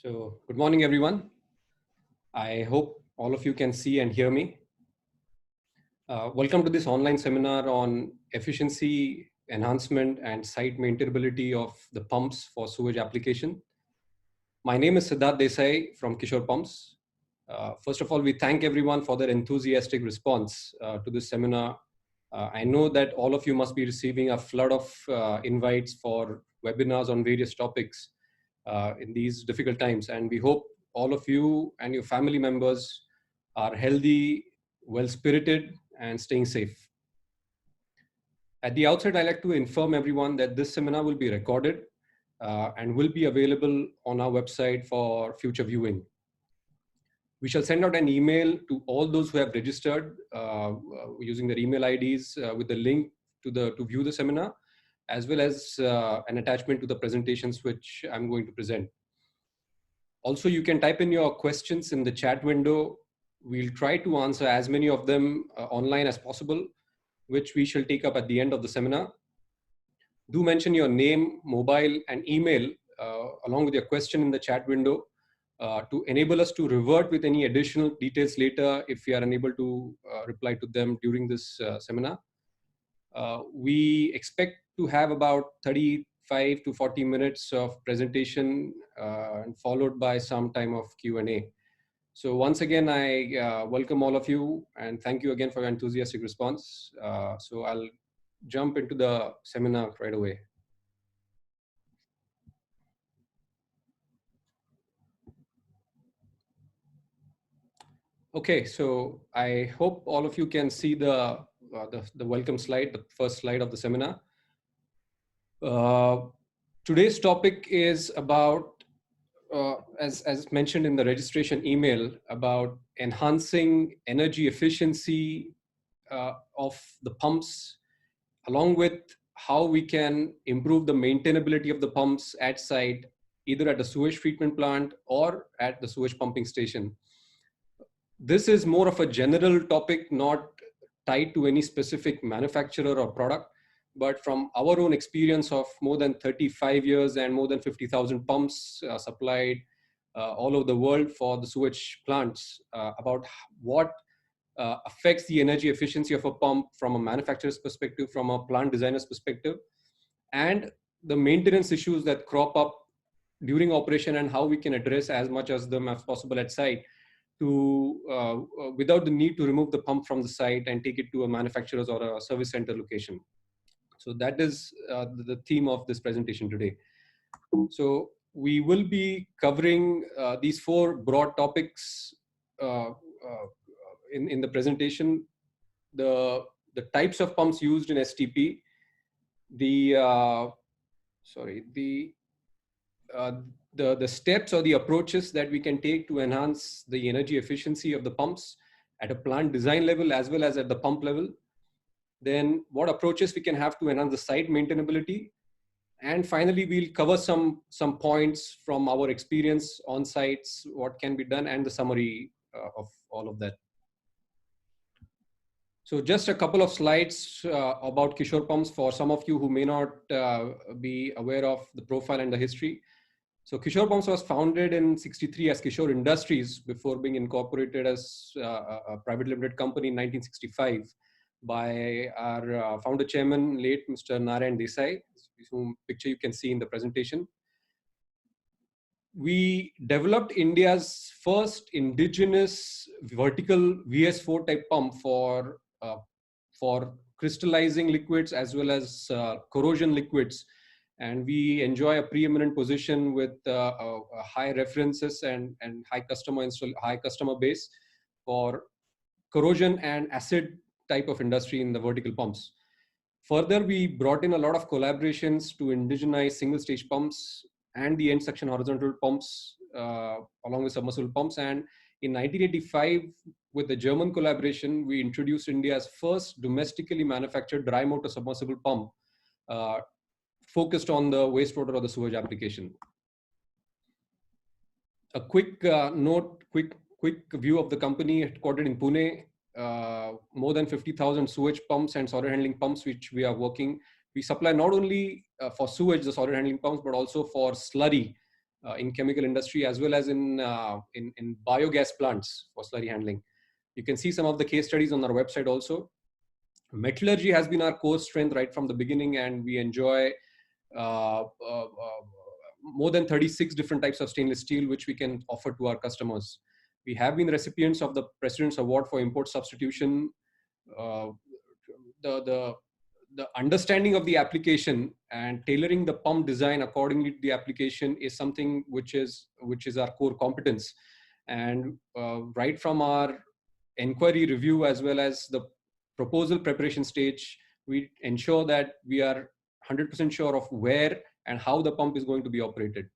So, good morning, everyone. I hope all of you can see and hear me. Welcome to this online seminar on efficiency, enhancement, and site maintainability of the pumps for sewage application. My name is Siddharth Desai from Kishor Pumps. First of all, we thank everyone for their enthusiastic response to this seminar. I know that all of you must be receiving a flood of invites for webinars on various topics in these difficult times. And we hope all of you and your family members are healthy, well-spirited, and staying safe. At the outset, I'd like to inform everyone that this seminar will be recorded and will be available on our website for future viewing. We shall send out an email to all those who have registered using their email IDs with the link to view the seminar, as well as an attachment to the presentations which I'm going to present. Also, you can type in your questions in the chat window. We'll try to answer as many of them online as possible, which we shall take up at the end of the seminar. Do mention your name, mobile, and email along with your question in the chat window to enable us to revert with any additional details later if we are unable to reply to them during this seminar. We expect to have about 35 to 40 minutes of presentation and followed by some time of Q&A. So once again, I welcome all of you and thank you again for your enthusiastic response. So I'll jump into the seminar right away. Okay, so I hope all of you can see the welcome slide, the first slide of the seminar. Today's topic is about, as mentioned in the registration email, about enhancing energy efficiency of the pumps, along with how we can improve the maintainability of the pumps at site, either at the sewage treatment plant or at the sewage pumping station. This is more of a general topic, not tied to any specific manufacturer or product, but from our own experience of more than 35 years and more than 50,000 pumps supplied all over the world for the sewage plants, about what affects the energy efficiency of a pump from a manufacturer's perspective, from a plant designer's perspective, and the maintenance issues that crop up during operation and how we can address as much as them as possible at site to without the need to remove the pump from the site and take it to a manufacturer's or a service center location. So that is the theme of this presentation today. So we will be covering these four broad topics in the presentation: the types of pumps used in STP, the steps or the approaches that we can take to enhance the energy efficiency of the pumps at a plant design level as well as at the pump level. Then what approaches we can have to enhance the site maintainability. And finally, we'll cover some points from our experience on sites, what can be done, and the summary of all of that. So just a couple of slides about Kishor Pumps for some of you who may not be aware of the profile and the history. So Kishor Pumps was founded in '63 as Kishor Industries before being incorporated as a private limited company in 1965 by our founder chairman, late Mr. Narayan Desai, whom picture you can see in the presentation. We developed India's first indigenous vertical VS4 type pump for crystallizing liquids as well as corrosion liquids. And we enjoy a preeminent position with high references and high customer base for corrosion and acid type of industry in the vertical pumps. Further, we brought in a lot of collaborations to indigenize single stage pumps and the end suction horizontal pumps along with submersible pumps. And in 1985, with the German collaboration, we introduced India's first domestically manufactured dry motor submersible pump focused on the wastewater or the sewage application. A quick quick view of the company, headquartered in Pune. More than 50,000 sewage pumps and solid handling pumps, which we are working. We supply not only for sewage, the solid handling pumps, but also for slurry, in chemical industry as well as in biogas plants for slurry handling. You can see some of the case studies on our website also. Metallurgy has been our core strength right from the beginning, and we enjoy more than 36 different types of stainless steel which we can offer to our customers. We have been recipients of the President's Award for Import Substitution. Uh, the understanding of the application and tailoring the pump design accordingly to the application is something which is our core competence. And right from our inquiry review as well as the proposal preparation stage, we ensure that we are 100% sure of where and how the pump is going to be operated.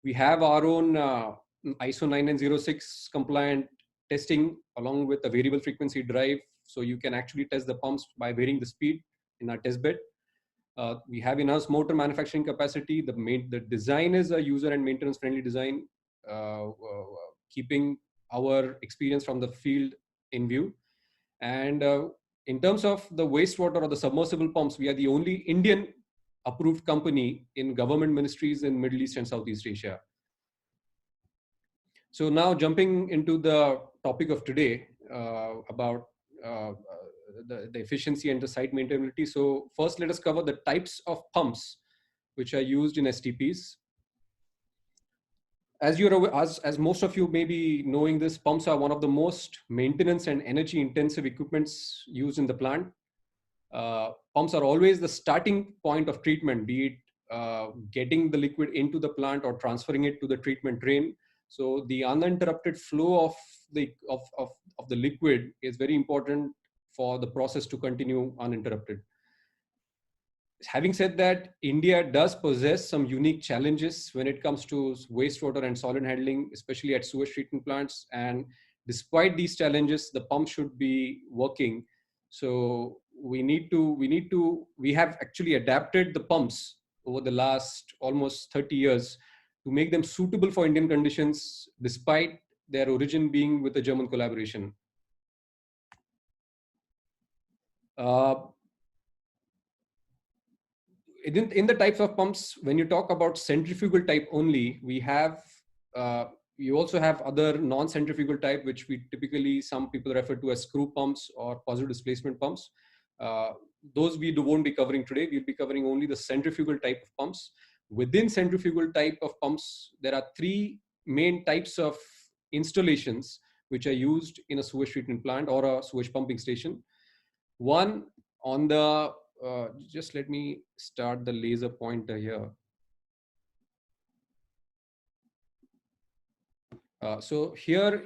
We have our own ISO 9906 compliant testing along with a variable frequency drive. So you can actually test the pumps by varying the speed in our test bed. We have in-house motor manufacturing capacity. The design is a user and maintenance friendly design, keeping our experience from the field in view. And in terms of the wastewater or the submersible pumps, we are the only Indian approved company in government ministries in Middle East and Southeast Asia. So now jumping into the topic of today about the efficiency and the site maintainability. So first, let us cover the types of pumps which are used in STPs. As you're aware, as most of you may be knowing this, pumps are one of the most maintenance and energy intensive equipments used in the plant. Pumps are always the starting point of treatment, be it getting the liquid into the plant or transferring it to the treatment drain. So the uninterrupted flow of the liquid is very important for the process to continue uninterrupted. Having said that, India does possess some unique challenges when it comes to wastewater and solid handling, especially at sewage treatment plants. And despite these challenges, the pump should be working. So we have actually adapted the pumps over the last almost 30 years to make them suitable for Indian conditions, despite their origin being with a German collaboration. In the types of pumps, when you talk about centrifugal type only, we have you also have other non-centrifugal type, which we typically, some people refer to as screw pumps or positive displacement pumps. Those we won't be covering today. We'll be covering only the centrifugal type of pumps. Within centrifugal type of pumps, there are three main types of installations which are used in a sewage treatment plant or a sewage pumping station. One, on the just let me start the laser pointer here. So here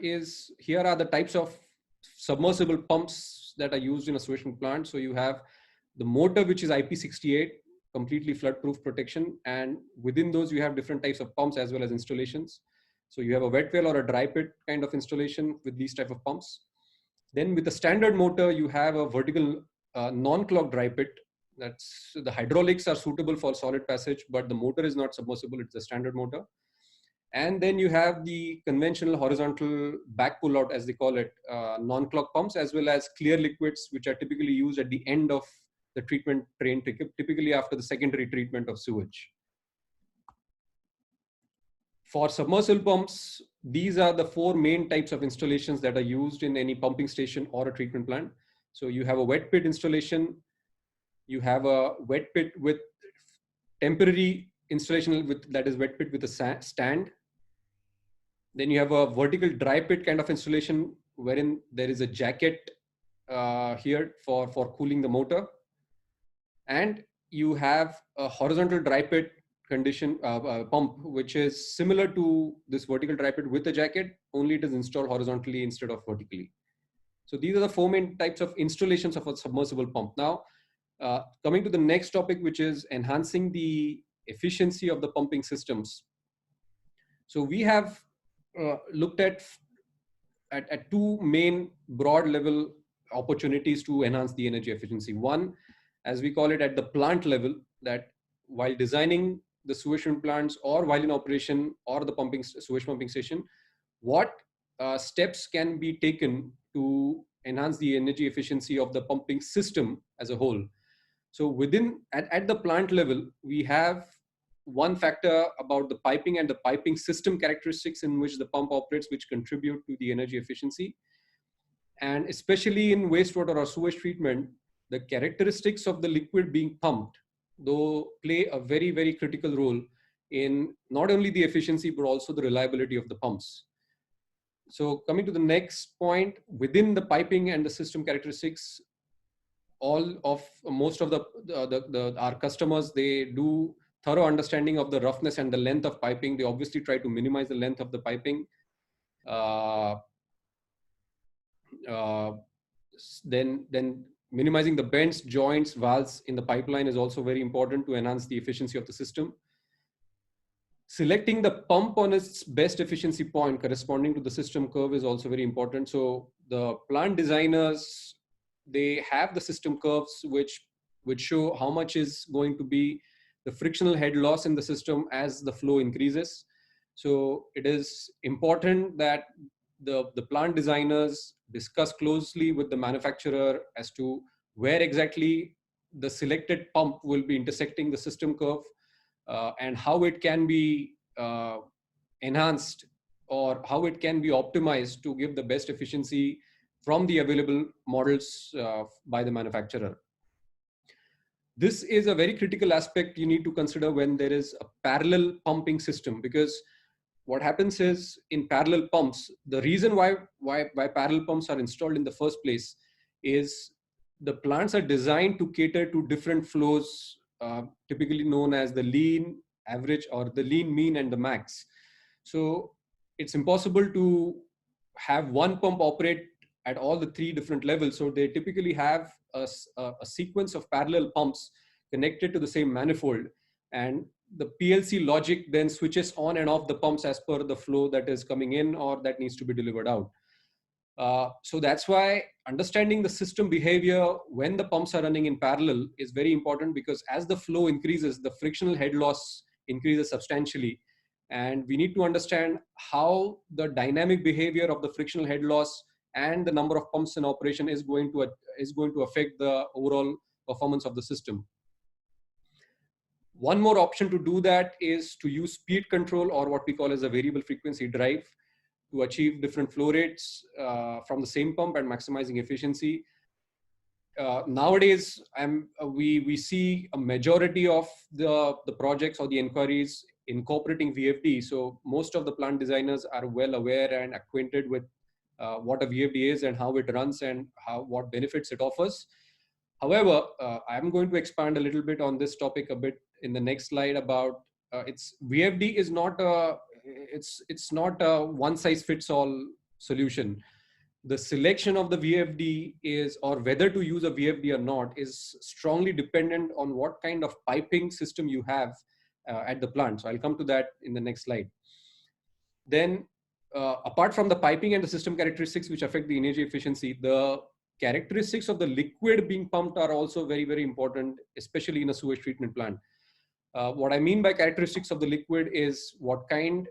are the types of submersible pumps that are used in a sewage treatment plant. So you have the motor, which is IP68, completely flood-proof protection, and within those you have different types of pumps as well as installations. So you have a wet well or a dry pit kind of installation with these type of pumps. Then with the standard motor, you have a vertical non-clogged dry pit. That's the hydraulics are suitable for solid passage, but the motor is not submersible. It's a standard motor. And then you have the conventional horizontal back pull out, as they call it, non-clog pumps, as well as clear liquids, which are typically used at the end of the treatment train, typically after the secondary treatment of sewage. For submersible pumps, these are the four main types of installations that are used in any pumping station or a treatment plant. So you have a wet pit installation, you have a wet pit with temporary installation that is wet pit with a stand. Then you have a vertical dry pit kind of installation wherein there is a jacket here for cooling the motor. And you have a horizontal dry pit condition pump, which is similar to this vertical dry pit with a jacket, only it is installed horizontally instead of vertically. So these are the four main types of installations of a submersible pump. Now, coming to the next topic, which is enhancing the efficiency of the pumping systems. So we have looked at two main broad level opportunities to enhance the energy efficiency. One, as we call it at the plant level, that while designing the sewage treatment plants or while in operation or the sewage pumping station, what steps can be taken to enhance the energy efficiency of the pumping system as a whole. So at the plant level, we have one factor about the piping and the piping system characteristics in which the pump operates, which contribute to the energy efficiency. And especially in wastewater or sewage treatment, the characteristics of the liquid being pumped, though, play a very, very critical role in not only the efficiency, but also the reliability of the pumps. So coming to the next point, within the piping and the system characteristics, most of our customers, they do thorough understanding of the roughness and the length of piping. They obviously try to minimize the length of the piping. Uh, uh, then minimizing the bends, joints, valves in the pipeline is also very important to enhance the efficiency of the system. Selecting the pump on its best efficiency point corresponding to the system curve is also very important. So the plant designers, they have the system curves which show how much is going to be the frictional head loss in the system as the flow increases. So it is important that the plant designers discuss closely with the manufacturer as to where exactly the selected pump will be intersecting the system curve, and how it can be enhanced or how it can be optimized to give the best efficiency from the available models by the manufacturer. This is a very critical aspect you need to consider when there is a parallel pumping system, because what happens is in parallel pumps, the reason why parallel pumps are installed in the first place is the plants are designed to cater to different flows, typically known as the lean, average, or the lean, mean, and the max. So it's impossible to have one pump operate at all the three different levels. So they typically have a sequence of parallel pumps connected to the same manifold, and the PLC logic then switches on and off the pumps as per the flow that is coming in or that needs to be delivered out. So that's why understanding the system behavior when the pumps are running in parallel is very important, because as the flow increases, the frictional head loss increases substantially. And we need to understand how the dynamic behavior of the frictional head loss and the number of pumps in operation is going to affect the overall performance of the system. One more option to do that is to use speed control, or what we call as a variable frequency drive, to achieve different flow rates from the same pump and maximizing efficiency. Nowadays, we see a majority of the projects or the inquiries incorporating VFD. So most of the plant designers are well aware and acquainted with what a VFD is and how it runs and what benefits it offers. However, I'm going to expand a little bit on this topic a bit in the next slide about VFD is not it's not a one size fits all solution. The selection of the VFD is, or whether to use a VFD or not, is strongly dependent on what kind of piping system you have at the plant. So I'll come to that in the next slide. Then apart from the piping and the system characteristics which affect the energy efficiency, the characteristics of the liquid being pumped are also very, very important, especially in a sewage treatment plant. What I mean by characteristics of the liquid is what kind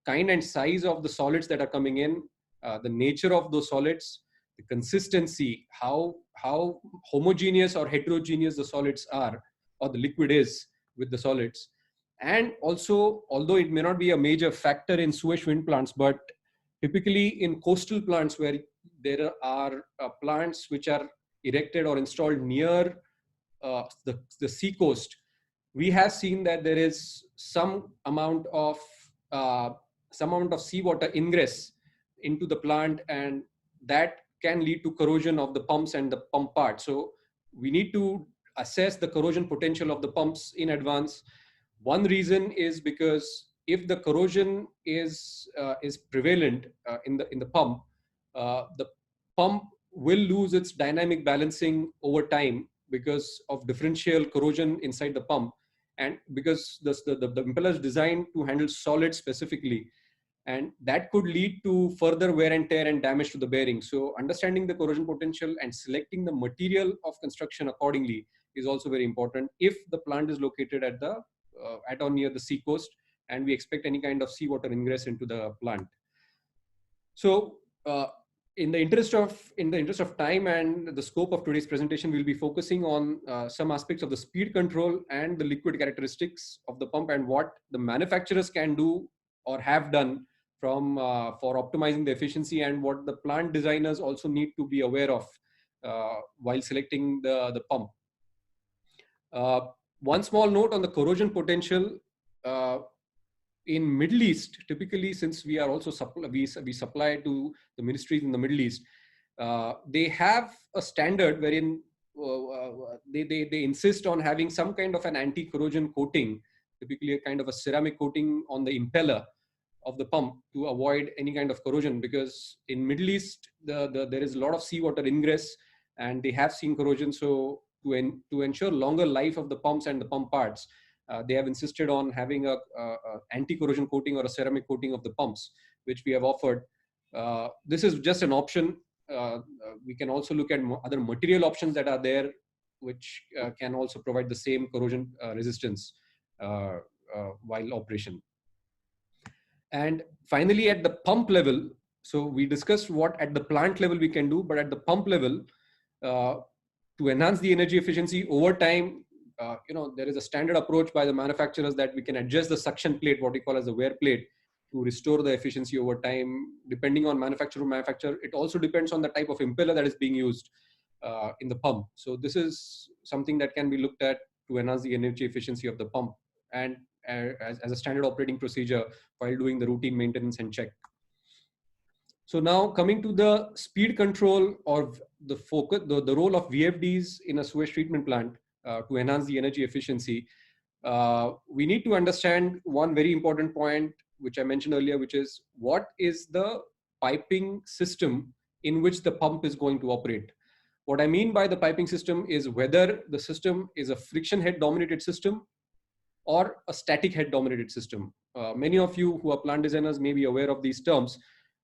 and size of the solids that are coming in, the nature of those solids, the consistency, how homogeneous or heterogeneous the solids are, or the liquid is with the solids. And also, although it may not be a major factor in sewage treatment plants, but typically in coastal plants where there are plants which are erected or installed near the sea coast, we have seen that there is some amount of seawater ingress into the plant, and that can lead to corrosion of the pumps and the pump part. So we need to assess the corrosion potential of the pumps in advance. One reason is because if the corrosion is prevalent in the pump will lose its dynamic balancing over time because of differential corrosion inside the pump, and because the impeller is designed to handle solids specifically, and that could lead to further wear and tear and damage to the bearing. So understanding the corrosion potential and selecting the material of construction accordingly is also very important if the plant is located at or near the sea coast and we expect any kind of seawater ingress into the plant. So in the interest of time and the scope of today's presentation, we'll be focusing on some aspects of the speed control and the liquid characteristics of the pump, and what the manufacturers can do or have done for optimizing the efficiency, and what the plant designers also need to be aware of while selecting the pump. One small note on the corrosion potential. In Middle East, typically, since we are also we supply to the ministries in the Middle East, they have a standard wherein they insist on having some kind of an anti-corrosion coating, typically a kind of a ceramic coating on the impeller of the pump to avoid any kind of corrosion, because in Middle East there is a lot of seawater ingress and they have seen corrosion. So to ensure longer life of the pumps and the pump parts, they have insisted on having a anti-corrosion coating or a ceramic coating of the pumps, which we have offered. This is just an option. We can also look at other material options that are there, which can also provide the same corrosion resistance while operation. And finally, at the pump level, so we discussed what at the plant level we can do, but at the pump level, to enhance the energy efficiency over time, there is a standard approach by the manufacturers that we can adjust the suction plate, what we call as the wear plate, to restore the efficiency over time, depending on manufacturer to manufacturer. It also depends on the type of impeller that is being used in the pump. So this is something that can be looked at to enhance the energy efficiency of the pump, and as a standard operating procedure while doing the routine maintenance and check. So now coming to the speed control or the focus, the role of VFDs in a sewage treatment plant to enhance the energy efficiency, we need to understand one very important point, which I mentioned earlier, which is what is the piping system in which the pump is going to operate. What I mean by the piping system is whether the system is a friction head dominated system or a static head dominated system. Many of you who are plant designers may be aware of these terms,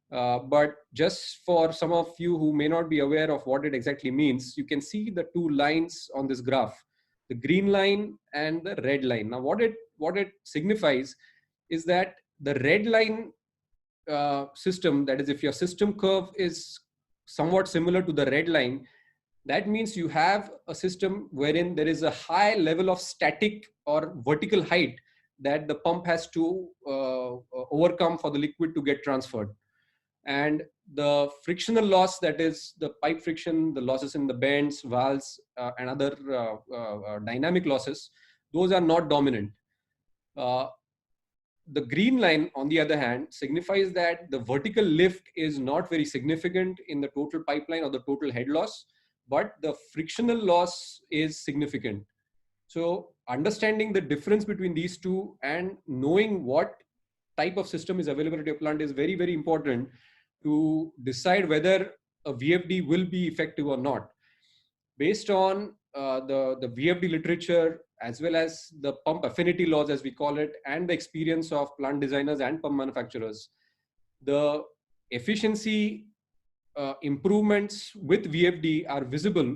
but just for some of you who may not be aware of what it exactly means, you can see the two lines on this graph, the green line and the red line. Now what it signifies is that the red line system, that is, if your system curve is somewhat similar to the red line, that means you have a system wherein there is a high level of static or vertical height that the pump has to overcome for the liquid to get transferred. And the frictional loss, that is the pipe friction, the losses in the bends, valves, and other dynamic losses, those are not dominant. The green line, on the other hand, signifies that the vertical lift is not very significant in the total pipeline or the total head loss, but the frictional loss is significant. So understanding the difference between these two and knowing what type of system is available at your plant is very, very important to decide whether a VFD will be effective or not. Based on the VFD literature, as well as the pump affinity laws, as we call it, and the experience of plant designers and pump manufacturers, the efficiency improvements with VFD are visible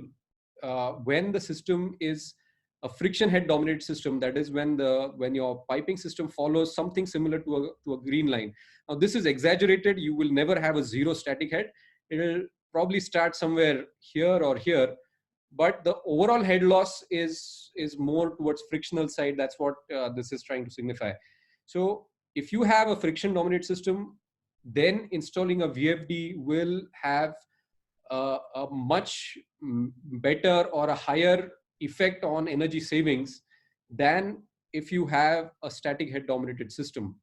when the system is a friction head dominated system. That is when your piping system follows something similar to a green line. Now this is exaggerated. You will never have a zero static head. It will probably start somewhere here or here, but the overall head loss is more towards frictional side. That's what this is trying to signify. So if you have a friction dominated system, then installing a VFD will have a much better or a higher effect on energy savings than if you have a static head dominated system.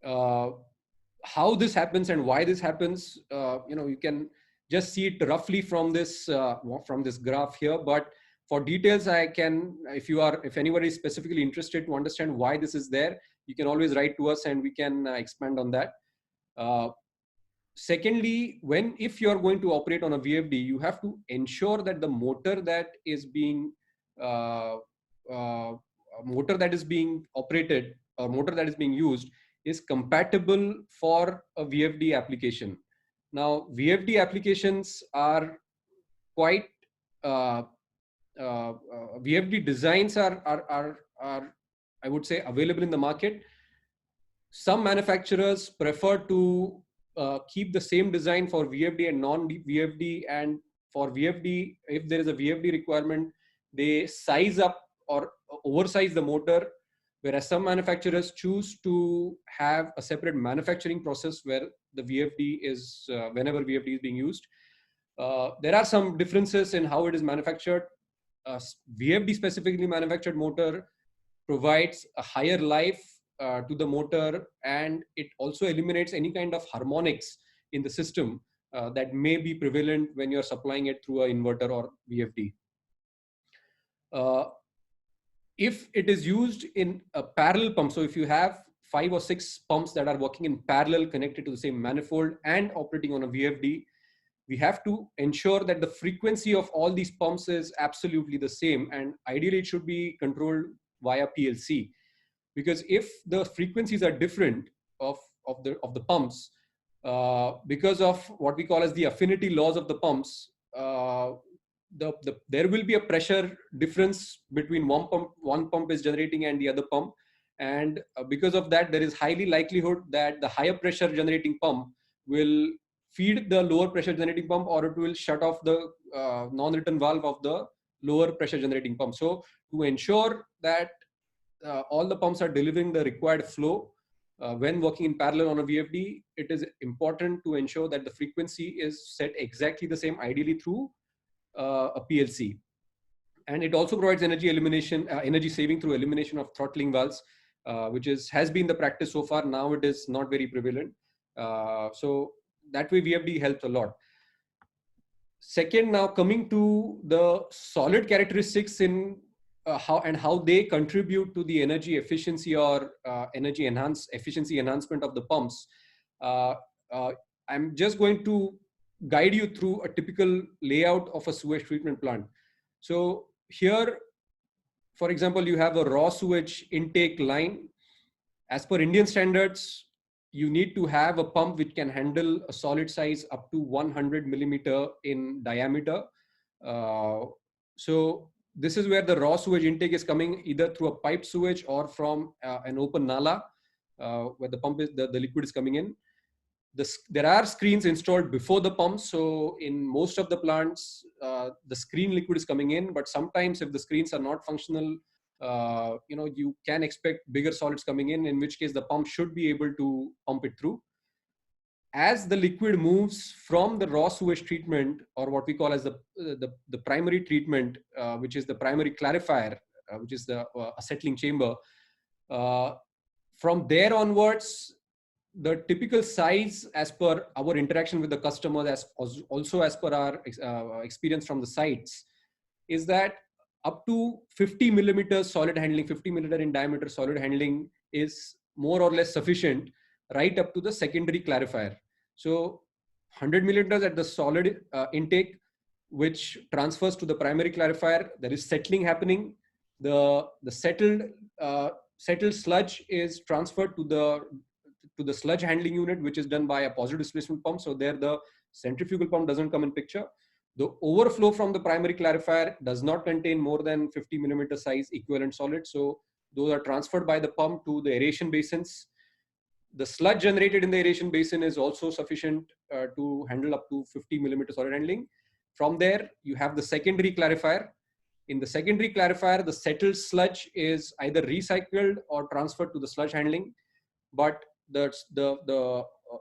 How this happens and why this happens, you can just see it roughly from this graph here. But for details, I can, if anybody is specifically interested to understand why this is there, you can always write to us and we can expand on that. Secondly, if you are going to operate on a VFD, you have to ensure that the motor that is being operated or motor that is being used is compatible for a VFD application. Now, VFD applications are quite VFD designs are I would say available in the market. Some manufacturers prefer to keep the same design for VFD and non-VFD. And for VFD, if there is a VFD requirement, they size up or oversize the motor, whereas some manufacturers choose to have a separate manufacturing process where the VFD is, whenever VFD is being used. There are some differences in how it is manufactured. VFD specifically manufactured motor provides a higher life to the motor, and it also eliminates any kind of harmonics in the system that may be prevalent when you're supplying it through an inverter or VFD. If it is used in a parallel pump, so if you have 5 or 6 pumps that are working in parallel connected to the same manifold and operating on a VFD, we have to ensure that the frequency of all these pumps is absolutely the same, and ideally it should be controlled via PLC. Because if the frequencies are different of the pumps, because of what we call as the affinity laws of the pumps, there will be a pressure difference between one pump is generating and the other pump, and because of that, there is highly likelihood that the higher pressure generating pump will feed the lower pressure generating pump, or it will shut off the non-return valve of the lower pressure generating pump. So to ensure that all the pumps are delivering the required flow when working in parallel on a VFD, it is important to ensure that the frequency is set exactly the same, ideally through a PLC. And it also provides energy elimination, energy saving through elimination of throttling valves, which has been the practice so far. Now it is not very prevalent. So that way VFD helps a lot. Second, now coming to the solid characteristics in how they contribute to the energy efficiency or efficiency enhancement of the pumps. I'm just going to guide you through a typical layout of a sewage treatment plant. So here, for example, you have a raw sewage intake line. As per Indian standards, you need to have a pump which can handle a solid size up to 100 millimeter in diameter. So this is where the raw sewage intake is coming, either through a pipe sewage or from an open nala, where the pump is the liquid is coming in. There are screens installed before the pump, so in most of the plants, the screen liquid is coming in. But sometimes, if the screens are not functional, you can expect bigger solids coming in which case the pump should be able to pump it through. As the liquid moves from the raw sewage treatment, or what we call as the primary treatment, which is the primary clarifier, which is the acetylene chamber, from there onwards, the typical size as per our interaction with the customer, also as per our experience from the sites, is that up to 50 millimeters solid handling, 50 millimeter in diameter solid handling is more or less sufficient, right up to the secondary clarifier. So 100 millimeters at the solid intake, which transfers to the primary clarifier. There is settling happening. The settled sludge is transferred to the sludge handling unit, which is done by a positive displacement pump. So there the centrifugal pump doesn't come in picture. The overflow from the primary clarifier does not contain more than 50 millimeter size equivalent solid. So those are transferred by the pump to the aeration basins. The sludge generated in the aeration basin is also sufficient to handle up to 50 millimeter solid handling. From there, you have the secondary clarifier. In the secondary clarifier, the settled sludge is either recycled or transferred to the sludge handling. But the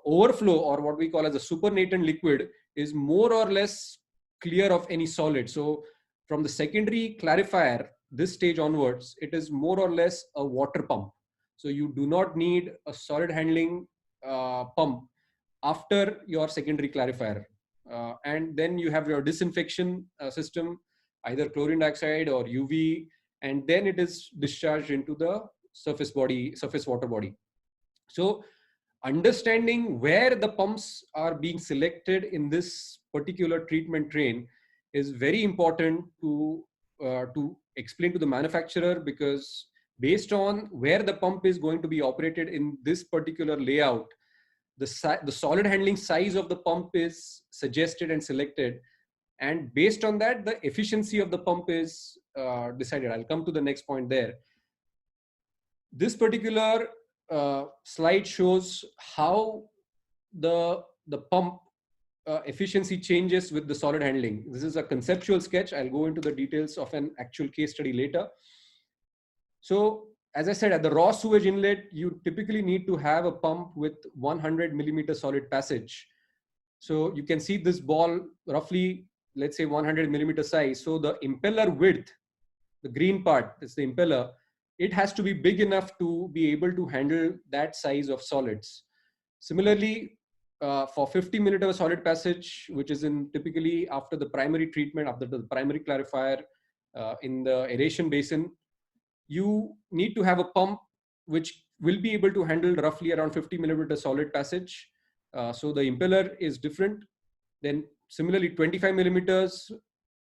overflow, or what we call as the supernatant liquid, is more or less clear of any solid. So from the secondary clarifier, this stage onwards, it is more or less a water pump. So you do not need a solid handling pump after your secondary clarifier. And then you have your disinfection system, either chlorine dioxide or UV, and then it is discharged into the surface water body. So understanding where the pumps are being selected in this particular treatment train is very important to explain to the manufacturer, because based on where the pump is going to be operated in this particular layout, the solid handling size of the pump is suggested and selected. And based on that, the efficiency of the pump is decided. I'll come to the next point there. This particular slide shows how the pump efficiency changes with the solid handling. This is a conceptual sketch. I'll go into the details of an actual case study later. So as I said, at the raw sewage inlet, you typically need to have a pump with 100 millimeter solid passage. So you can see this ball roughly, let's say 100 millimeter size. So the impeller width, the green part, is the impeller. It has to be big enough to be able to handle that size of solids. Similarly, for 50 millimeter solid passage, which is in typically after the primary treatment, after the primary clarifier in the aeration basin, you need to have a pump which will be able to handle roughly around 50 millimeter solid passage. So the impeller is different. Then similarly, 25 millimeters,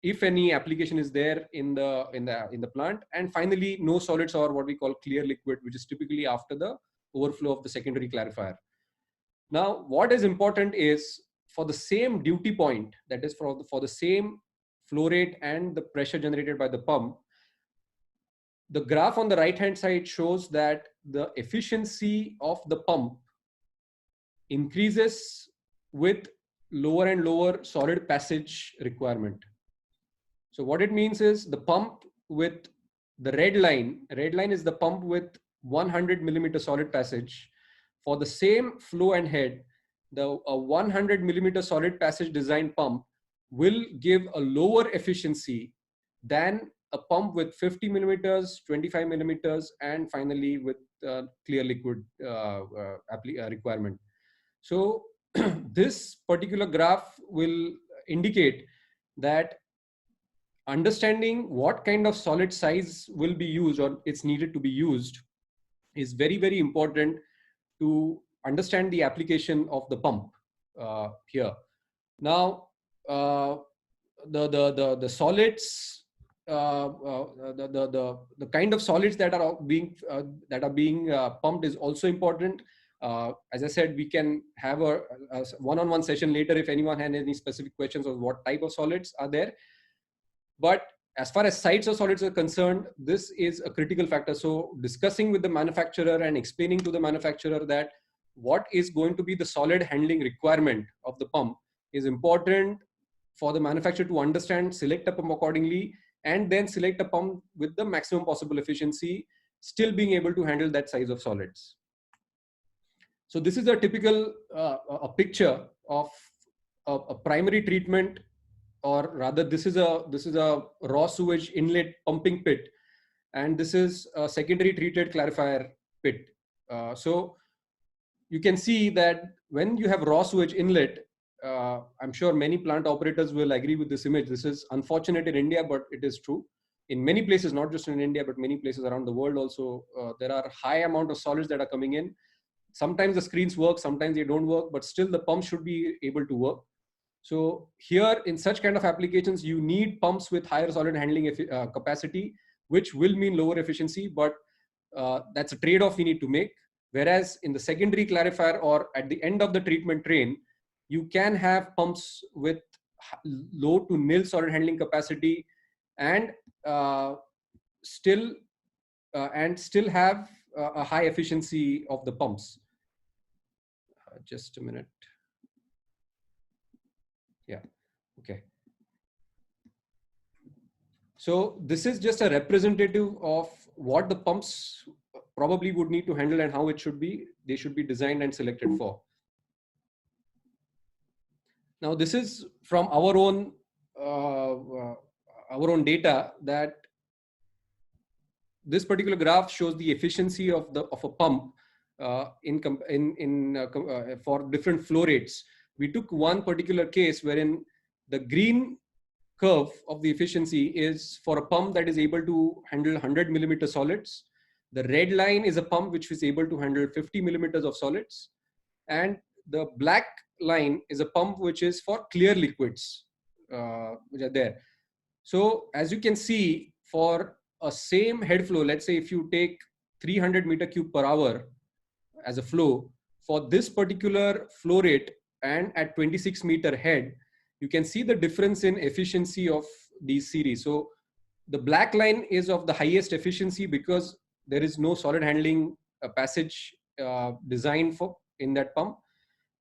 if any application is there in the plant. And finally, no solids, or what we call clear liquid, which is typically after the overflow of the secondary clarifier. Now, what is important is for the same duty point, that is for the same flow rate and the pressure generated by the pump, the graph on the right hand side shows that the efficiency of the pump increases with lower and lower solid passage requirement. So what it means is the pump with the red line is the pump with 100 millimeter solid passage. For the same flow and head, the 100 millimeter solid passage design pump will give a lower efficiency than a pump with 50 millimeters, 25 millimeters, and finally with clear liquid requirement. So this particular graph will indicate that understanding what kind of solid size will be used or it's needed to be used is very, very important to understand the application of the pump here. Now, the solids, the kind of solids that are being pumped is also important. As I said, we can have a one-on-one session later if anyone has any specific questions on what type of solids are there. But as far as sites of solids are concerned, this is a critical factor. So discussing with the manufacturer and explaining to the manufacturer that what is going to be the solid handling requirement of the pump is important for the manufacturer to understand, select a pump accordingly, and then select a pump with the maximum possible efficiency, still being able to handle that size of solids. So this is a typical a picture of a primary treatment, or rather this is a raw sewage inlet pumping pit, and this is a secondary treated clarifier pit. So you can see that when you have raw sewage inlet, I'm sure many plant operators will agree with this image. This is unfortunate in India, but it is true. In many places, not just in India, but many places around the world also, there are high amount of solids that are coming in. Sometimes the screens work, sometimes they don't work, but still the pump should be able to work. So here in such kind of applications, you need pumps with higher solid handling capacity, which will mean lower efficiency, but that's a trade-off we need to make. Whereas in the secondary clarifier or at the end of the treatment train, you can have pumps with low to nil solid handling capacity and still have a high efficiency of the pumps. Just a minute. Yeah, okay. So this is just a representative of what the pumps probably would need to handle and how it should be. They should be designed and selected for. Now this is from our own data, that this particular graph shows the efficiency of a pump for different flow rates. We took one particular case wherein the green curve of the efficiency is for a pump that is able to handle 100 millimeter solids. The red line is a pump which is able to handle 50 millimeters of solids. And the black line is a pump which is for clear liquids, which are there. So as you can see, for a same head flow, let's say if you take 300 meter cube per hour as a flow, for this particular flow rate and at 26 meter head, you can see the difference in efficiency of these series. So the black line is of the highest efficiency because there is no solid handling passage designed for in that pump.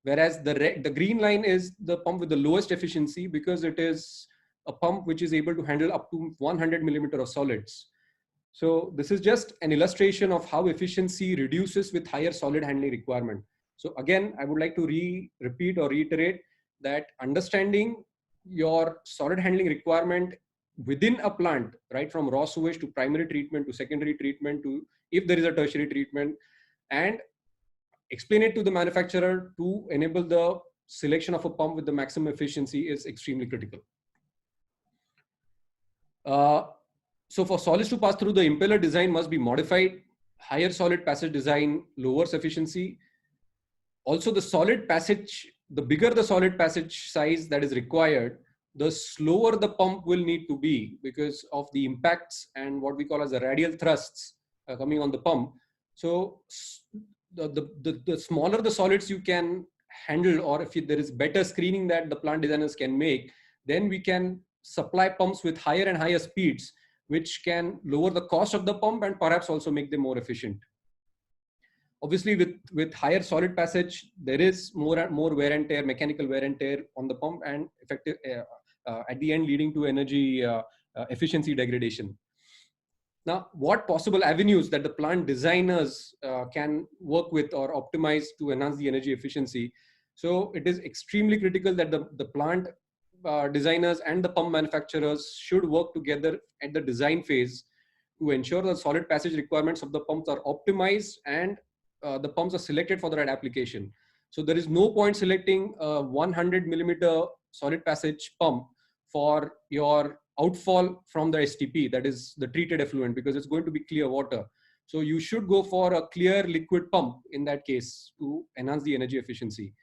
whereas the green line is the pump with the lowest efficiency, because it is a pump which is able to handle up to 100 millimeter of solids. So this is just an illustration of how efficiency reduces with higher solid handling requirement. So again, I would like to repeat or reiterate that understanding your solid handling requirement within a plant, right from raw sewage to primary treatment to secondary treatment to if there is a tertiary treatment, and explain it to the manufacturer to enable the selection of a pump with the maximum efficiency is extremely critical. So for solids to pass through, the impeller design must be modified. Higher solid passage design lowers efficiency. Also, the solid passage, the bigger the solid passage size that is required, the slower the pump will need to be because of the impacts and what we call as the radial thrusts coming on the pump. So the smaller the solids you can handle, or if there is better screening that the plant designers can make, then we can supply pumps with higher and higher speeds, which can lower the cost of the pump and perhaps also make them more efficient. Obviously, with higher solid passage, there is more wear and tear, mechanical wear and tear on the pump, and effective at the end leading to energy efficiency degradation. Now, what possible avenues that the plant designers can work with or optimize to enhance the energy efficiency? So it is extremely critical that the plant designers and the pump manufacturers should work together at the design phase to ensure the solid passage requirements of the pumps are optimized and the pumps are selected for the right application. So there is no point selecting a 100 millimeter solid passage pump for your outfall from the STP, that is the treated effluent, because it's going to be clear water. So you should go for a clear liquid pump in that case to enhance the energy efficiency.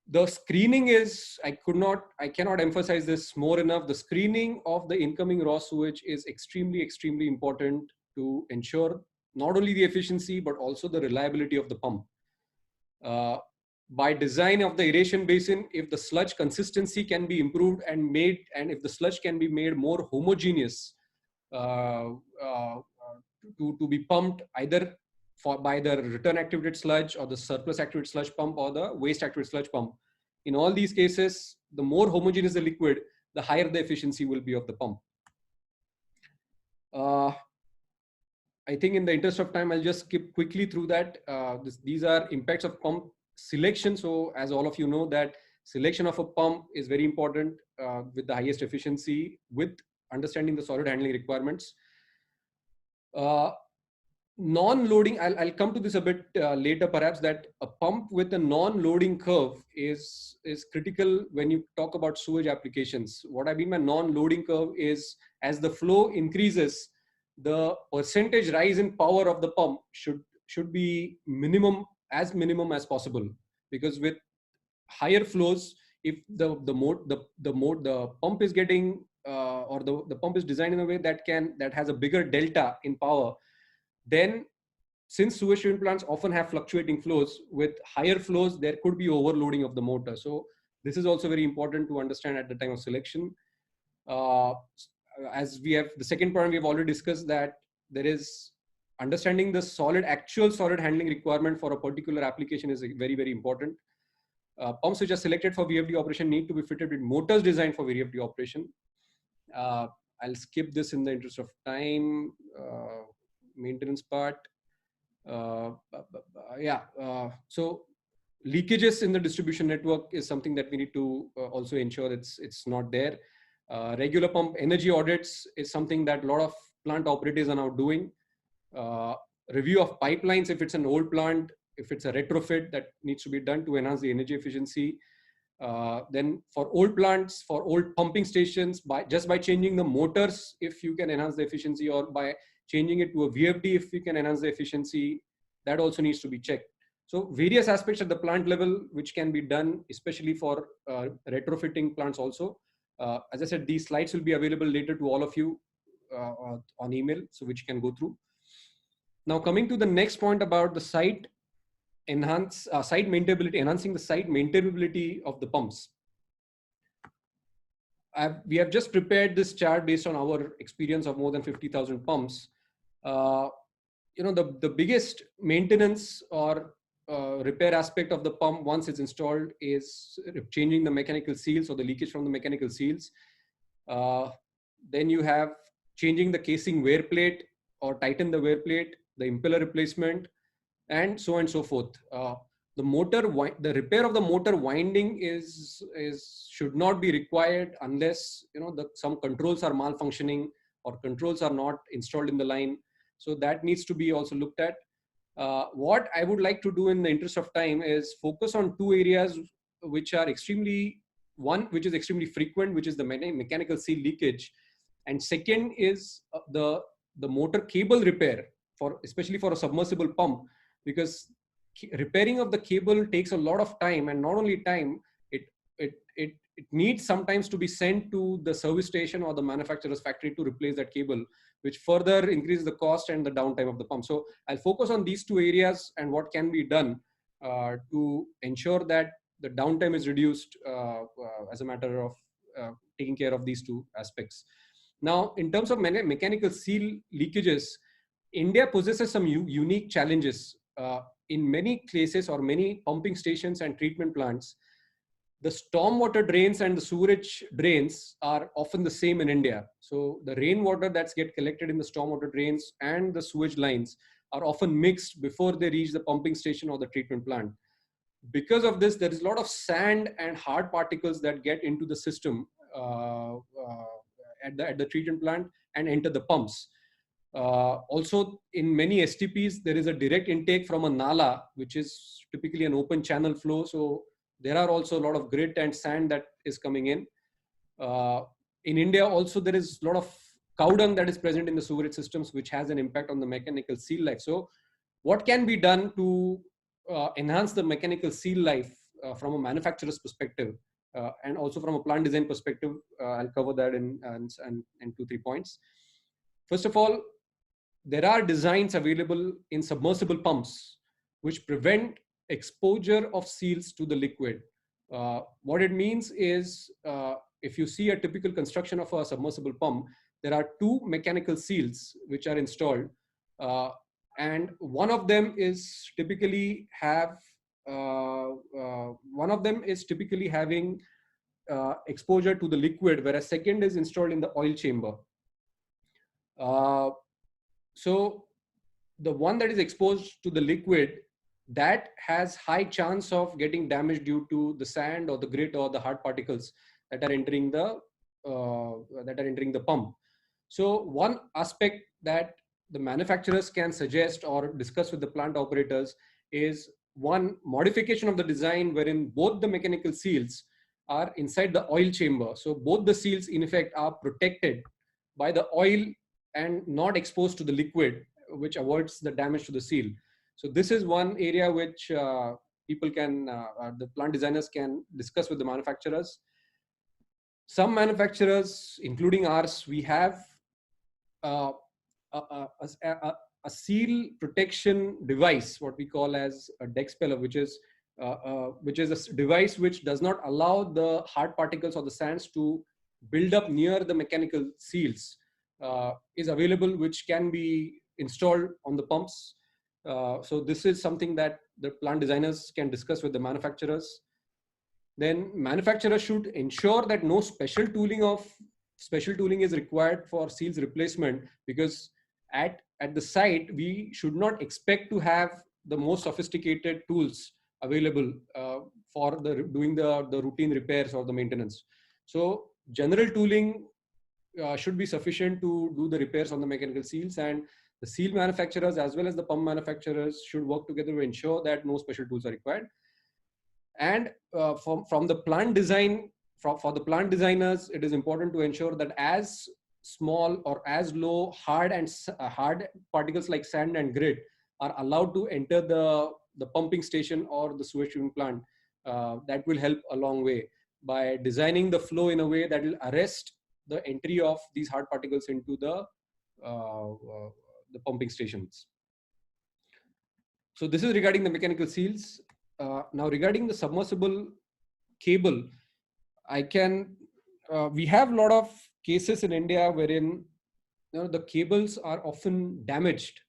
The screening is, I cannot emphasize this more enough. The screening of the incoming raw sewage is extremely, extremely important to ensure not only the efficiency, but also the reliability of the pump. By design of the aeration basin, if the sludge consistency can be improved and if the sludge can be made more homogeneous to be pumped either by the return activated sludge or the surplus activated sludge pump or the waste activated sludge pump. In all these cases, the more homogeneous the liquid, the higher the efficiency will be of the pump. I think in the interest of time, I'll just skip quickly through that. These are impacts of pump selection. So as all of you know, that selection of a pump is very important with the highest efficiency with understanding the solid handling requirements. Non-loading, I'll come to this a bit later perhaps, that a pump with a non-loading curve is critical when you talk about sewage applications. What I mean by non-loading curve is as the flow increases, the percentage rise in power of the pump should be minimum as possible, because with higher flows, if the pump is getting or the pump is designed in a way that has a bigger delta in power, then since sewage treatment plants often have fluctuating flows, with higher flows there could be overloading of the motor. So this is also very important to understand at the time of selection. As we have the second point, we have already discussed that there is understanding the actual solid handling requirement for a particular application is very, very important. Pumps which are selected for VFD operation need to be fitted with motors designed for VFD operation. I'll skip this in the interest of time. Maintenance part. So leakages in the distribution network is something that we need to also ensure it's not there. Regular pump energy audits is something that a lot of plant operators are now doing. Review of pipelines, if it's an old plant, if it's a retrofit, that needs to be done to enhance the energy efficiency. Then for old plants, for old pumping stations, just by changing the motors, if you can enhance the efficiency, or by changing it to a VFD, if we can enhance the efficiency, that also needs to be checked. So various aspects at the plant level, which can be done, especially for retrofitting plants also. As I said, these slides will be available later to all of you on email, so which you can go through. Now coming to the next point about the site maintainability, enhancing the site maintainability of the pumps. We have just prepared this chart based on our experience of more than 50,000 pumps. The biggest maintenance or repair aspect of the pump once it's installed is changing the mechanical seals or the leakage from the mechanical seals. Then you have changing the casing wear plate or tighten the wear plate, the impeller replacement, and so on and so forth. The repair of the motor winding should not be required unless some controls are malfunctioning or controls are not installed in the line. So that needs to be also looked at. What I would like to do in the interest of time is focus on two areas which are which is extremely frequent, which is the mechanical seal leakage, and second is the motor cable repair, especially for a submersible pump, because repairing of the cable takes a lot of time, and not only time, it needs sometimes to be sent to the service station or the manufacturer's factory to replace that cable, which further increases the cost and the downtime of the pump. So I'll focus on these two areas and what can be done to ensure that the downtime is reduced as a matter of taking care of these two aspects. Now, in terms of mechanical seal leakages, India possesses some unique challenges. In many places or many pumping stations and treatment plants, the stormwater drains and the sewerage drains are often the same in India. So the rainwater that's get collected in the stormwater drains and the sewage lines are often mixed before they reach the pumping station or the treatment plant. Because of this, there is a lot of sand and hard particles that get into the system at the treatment plant and enter the pumps. Also, in many STPs, there is a direct intake from a nala, which is typically an open channel flow. So there are also a lot of grit and sand that is coming in. In India, also, there is a lot of cow dung that is present in the sewerage systems, which has an impact on the mechanical seal life. So what can be done to enhance the mechanical seal life from a manufacturer's perspective and also from a plant design perspective? I'll cover that in 2-3 points. First of all, there are designs available in submersible pumps which prevent exposure of seals to the liquid. What it means is, if you see a typical construction of a submersible pump, there are two mechanical seals which are installed, and one of them is typically having exposure to the liquid, whereas second is installed in the oil chamber. So the one that is exposed to the liquid, that has high chance of getting damaged due to the sand or the grit or the hard particles that are entering the pump. So one aspect that the manufacturers can suggest or discuss with the plant operators is one modification of the design wherein both the mechanical seals are inside the oil chamber. So both the seals in effect are protected by the oil and not exposed to the liquid, which avoids the damage to the seal. So this is one area which the plant designers can discuss with the manufacturers. Some manufacturers, including ours, we have a seal protection device, what we call as a deck speller, which is a device which does not allow the hard particles or the sands to build up near the mechanical seals, is available, which can be installed on the pumps. So this is something that the plant designers can discuss with the manufacturers. Then manufacturers should ensure that no special tooling is required for seals replacement, because at the site, we should not expect to have the most sophisticated tools available for doing the routine repairs or the maintenance. So general tooling should be sufficient to do the repairs on the mechanical seals, and the seal manufacturers as well as the pump manufacturers should work together to ensure that no special tools are required. And from the plant design, for the plant designers, it is important to ensure that as small or as low hard particles like sand and grit are allowed to enter the pumping station or the sewage treatment plant. That will help a long way by designing the flow in a way that will arrest the entry of these hard particles into the pumping stations. So this is regarding the mechanical seals. Now regarding the submersible cable, we have a lot of cases in India wherein the cables are often damaged,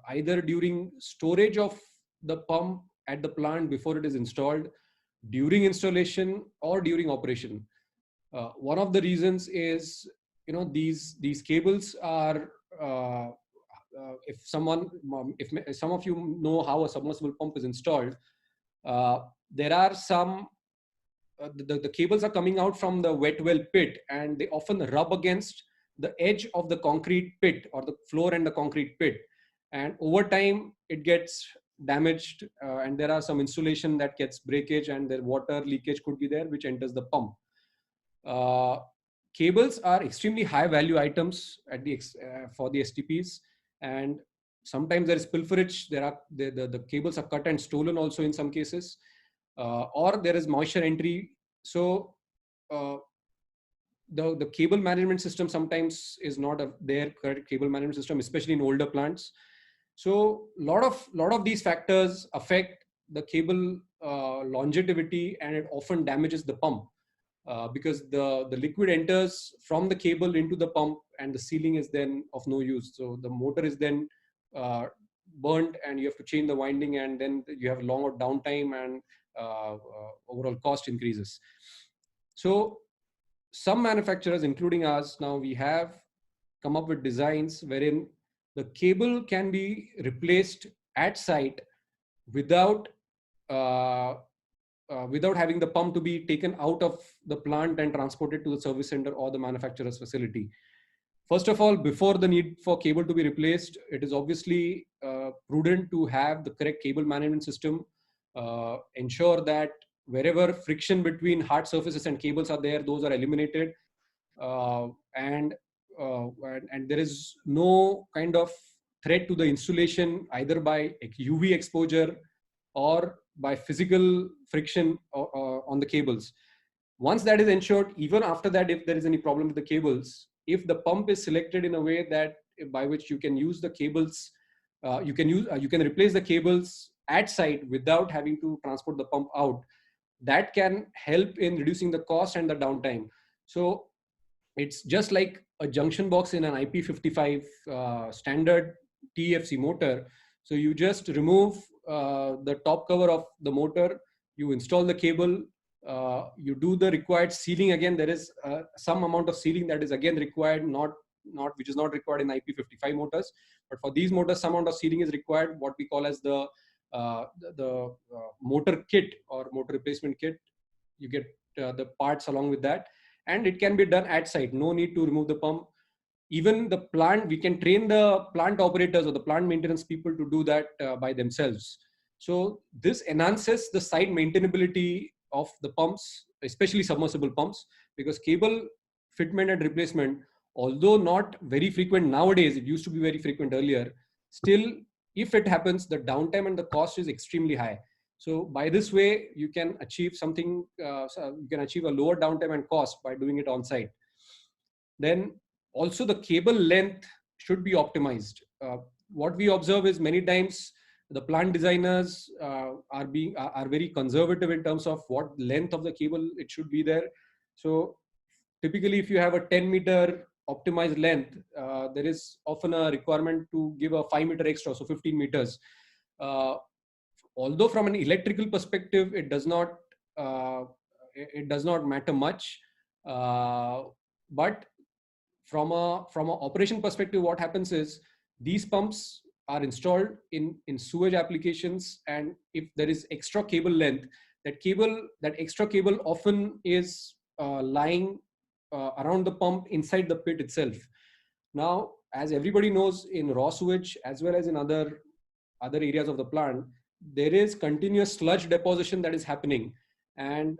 either during storage of the pump at the plant before it is installed, during installation, or during operation. One of the reasons is, these cables are, if some of you know how a submersible pump is installed, there are some, the cables are coming out from the wet well pit, and they often rub against the edge of the concrete pit, or the floor and the concrete pit, and over time it gets damaged, and there are some insulation that gets breakage, and the water leakage could be there, which enters the pump. uh, Cables are extremely high value items at for the STPs, and sometimes there is pilferage. There are the cables are cut and stolen also in some cases, or there is moisture entry. So uh, the cable management system sometimes is not their correct cable management system, especially in older plants. So lot of these factors affect the cable longevity, and it often damages the pump, because the liquid enters from the cable into the pump, and the sealing is then of no use. So the motor is then burnt, and you have to change the winding, and then you have longer downtime, and overall cost increases. So some manufacturers, including us, now we have come up with designs wherein the cable can be replaced at site without uh, without having the pump to be taken out of the plant and transported to the service center or the manufacturer's facility. First of all, before the need for cable to be replaced, it is obviously prudent to have the correct cable management system. Ensure that wherever friction between hard surfaces and cables are there, those are eliminated. uh, and, and there is no kind of threat to the insulation, either by UV exposure or by physical friction on the cables. Once that is ensured, even after that, if there is any problem with the cables, if the pump is selected in a way that by which you can use the cables, you can replace the cables at site without having to transport the pump out, that can help in reducing the cost and the downtime. So it's just like a junction box in an IP55 standard TFC motor. So you just remove the top cover of the motor, you install the cable, you do the required sealing. Again, there is some amount of sealing that is again required, not which is not required in IP55 motors, but for these motors, some amount of sealing is required. What we call as the motor kit or motor replacement kit. You get the parts along with that, and it can be done at site. No need to remove the pump. Even the plant, we can train the plant operators or the plant maintenance people to do that by themselves. So this enhances the site maintainability of the pumps, especially submersible pumps, because cable fitment and replacement, although not very frequent nowadays, it used to be very frequent earlier, still, if it happens, the downtime and the cost is extremely high. So by this way, you can achieve something, so you can achieve a lower downtime and cost by doing it on site. Then also the cable length should be optimized. What we observe is many times the plant designers are very conservative in terms of what length of the cable it should be there. So typically, if you have a 10-meter optimized length, there is often a requirement to give a 5-meter extra, so 15 meters. Uh, Although from an electrical perspective, uh, it does not matter much, but from a operation perspective, what happens is these pumps are installed in sewage applications, and if there is extra cable length, that extra cable often is lying around the pump inside the pit itself. Now, as everybody knows, in raw sewage as well as in other areas of the plant, there is continuous sludge deposition that is happening, and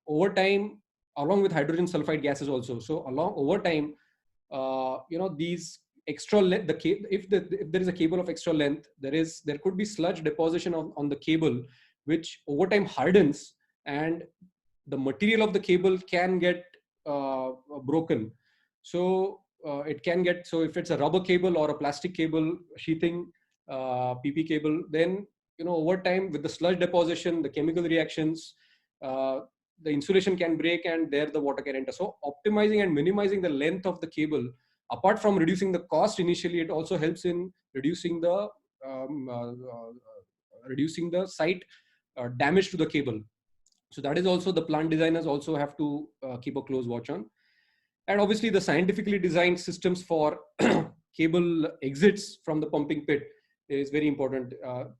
over time, along with hydrogen sulfide gases also. So along over time, these extra length, if there is a cable of extra length, there could be sludge deposition on the cable, which over time hardens, and the material of the cable can get broken. So it can get, so if it's a rubber cable or a plastic cable sheathing, PP cable, then over time, with the sludge deposition, the chemical reactions, uh, the insulation can break, and there the water can enter. So optimizing and minimizing the length of the cable, apart from reducing the cost initially, it also helps in reducing the reducing the site damage to the cable. So that is also the plant designers also have to keep a close watch on. And obviously the scientifically designed systems for cable exits from the pumping pit is very important.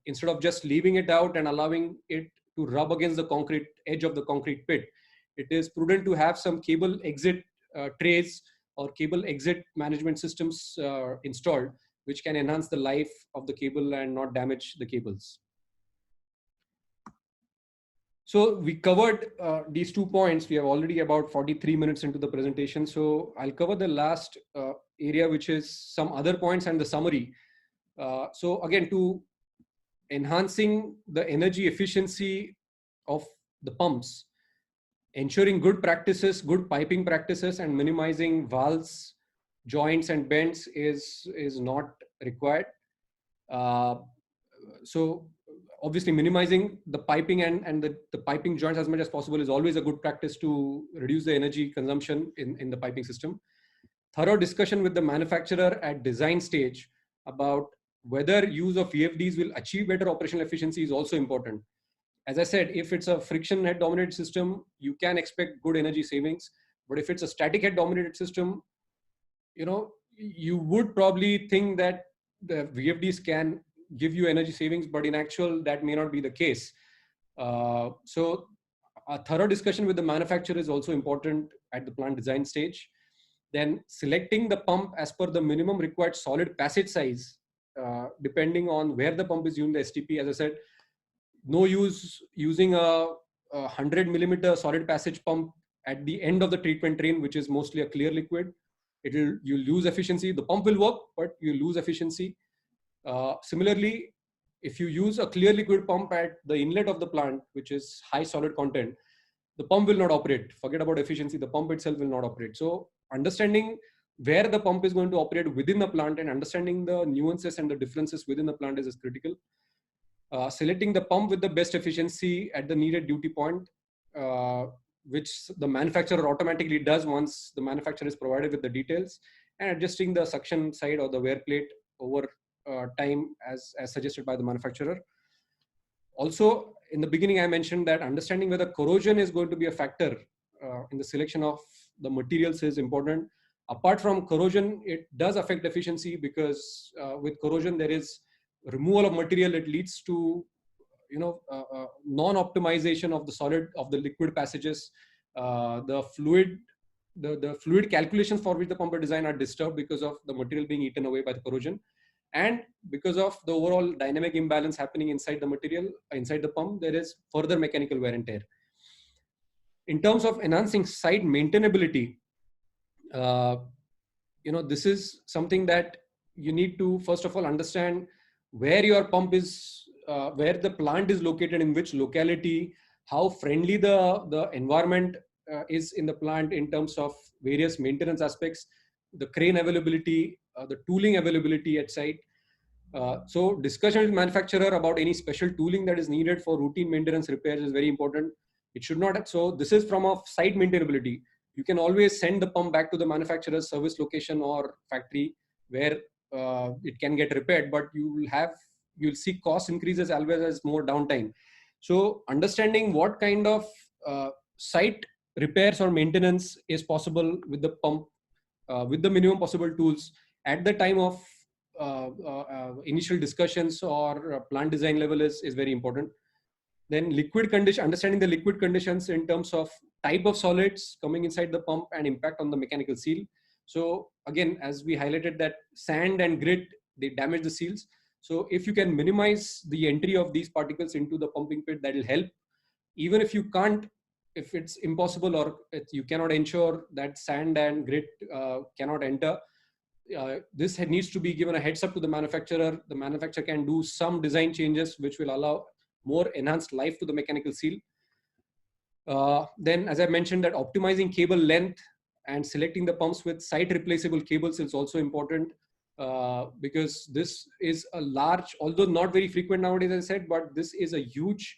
Instead of just leaving it out and allowing it to rub against the concrete edge of the concrete pit, it is prudent to have some cable exit trays or cable exit management systems installed, which can enhance the life of the cable and not damage the cables. So we covered these 2 points. We have already about 43 minutes into the presentation. So I'll cover the last area, which is some other points and the summary. So again, to enhancing the energy efficiency of the pumps, ensuring good practices, good piping practices, and minimizing valves, joints, and bends is not required. So obviously minimizing the piping and the piping joints as much as possible is always a good practice to reduce the energy consumption in the piping system. Thorough discussion with the manufacturer at design stage about whether use of VFDs will achieve better operational efficiency is also important. As I said, if it's a friction head dominated system, you can expect good energy savings. But if it's a static head dominated system, you would probably think that the VFDs can give you energy savings, but in actual, that may not be the case. So a thorough discussion with the manufacturer is also important at the plant design stage. Then selecting the pump as per the minimum required solid passage size, depending on where the pump is using the STP. As I said, no use using a 100 millimeter solid passage pump at the end of the treatment train, which is mostly a clear liquid. You'll lose efficiency. The pump will work, but you lose efficiency. Similarly, if you use a clear liquid pump at the inlet of the plant, which is high solid content, the pump will not operate. Forget about efficiency. The pump itself will not operate. So understanding where the pump is going to operate within the plant and understanding the nuances and the differences within the plant is critical. Selecting the pump with the best efficiency at the needed duty point, which the manufacturer automatically does once the manufacturer is provided with the details, and adjusting the suction side or the wear plate over time as suggested by the manufacturer. Also, in the beginning, I mentioned that understanding whether corrosion is going to be a factor in the selection of the materials is important. Apart from corrosion, it does affect efficiency because with corrosion, there is removal of material. It leads to non-optimization of the liquid passages. The fluid calculations for which the pump design are disturbed because of the material being eaten away by the corrosion, and because of the overall dynamic imbalance happening inside the material, inside the pump, there is further mechanical wear and tear. In terms of enhancing site maintainability, this is something that you need to first of all understand where your pump is, where the plant is located, in which locality, how friendly the environment is in the plant in terms of various maintenance aspects, the crane availability, the tooling availability at site. So discussion with manufacturer about any special tooling that is needed for routine maintenance repairs is very important. It should not. So this is from a site maintainability. You can always send the pump back to the manufacturer's service location or factory where it can get repaired, but you'll see cost increases as well as more downtime. So understanding what kind of site repairs or maintenance is possible with the pump, with the minimum possible tools at the time of initial discussions or plant design level is very important. Then liquid condition, understanding the liquid conditions in terms of type of solids coming inside the pump and impact on the mechanical seal. So again, as we highlighted that sand and grit, they damage the seals. So if you can minimize the entry of these particles into the pumping pit, that will help. Even if you can't, if it's impossible or you cannot ensure that sand and grit cannot enter, this needs to be given a heads up to the manufacturer. The manufacturer can do some design changes which will allow more enhanced life to the mechanical seal. Then, as I mentioned, that optimizing cable length and selecting the pumps with site replaceable cables is also important because this is a large, although not very frequent nowadays, as I said, but this is a huge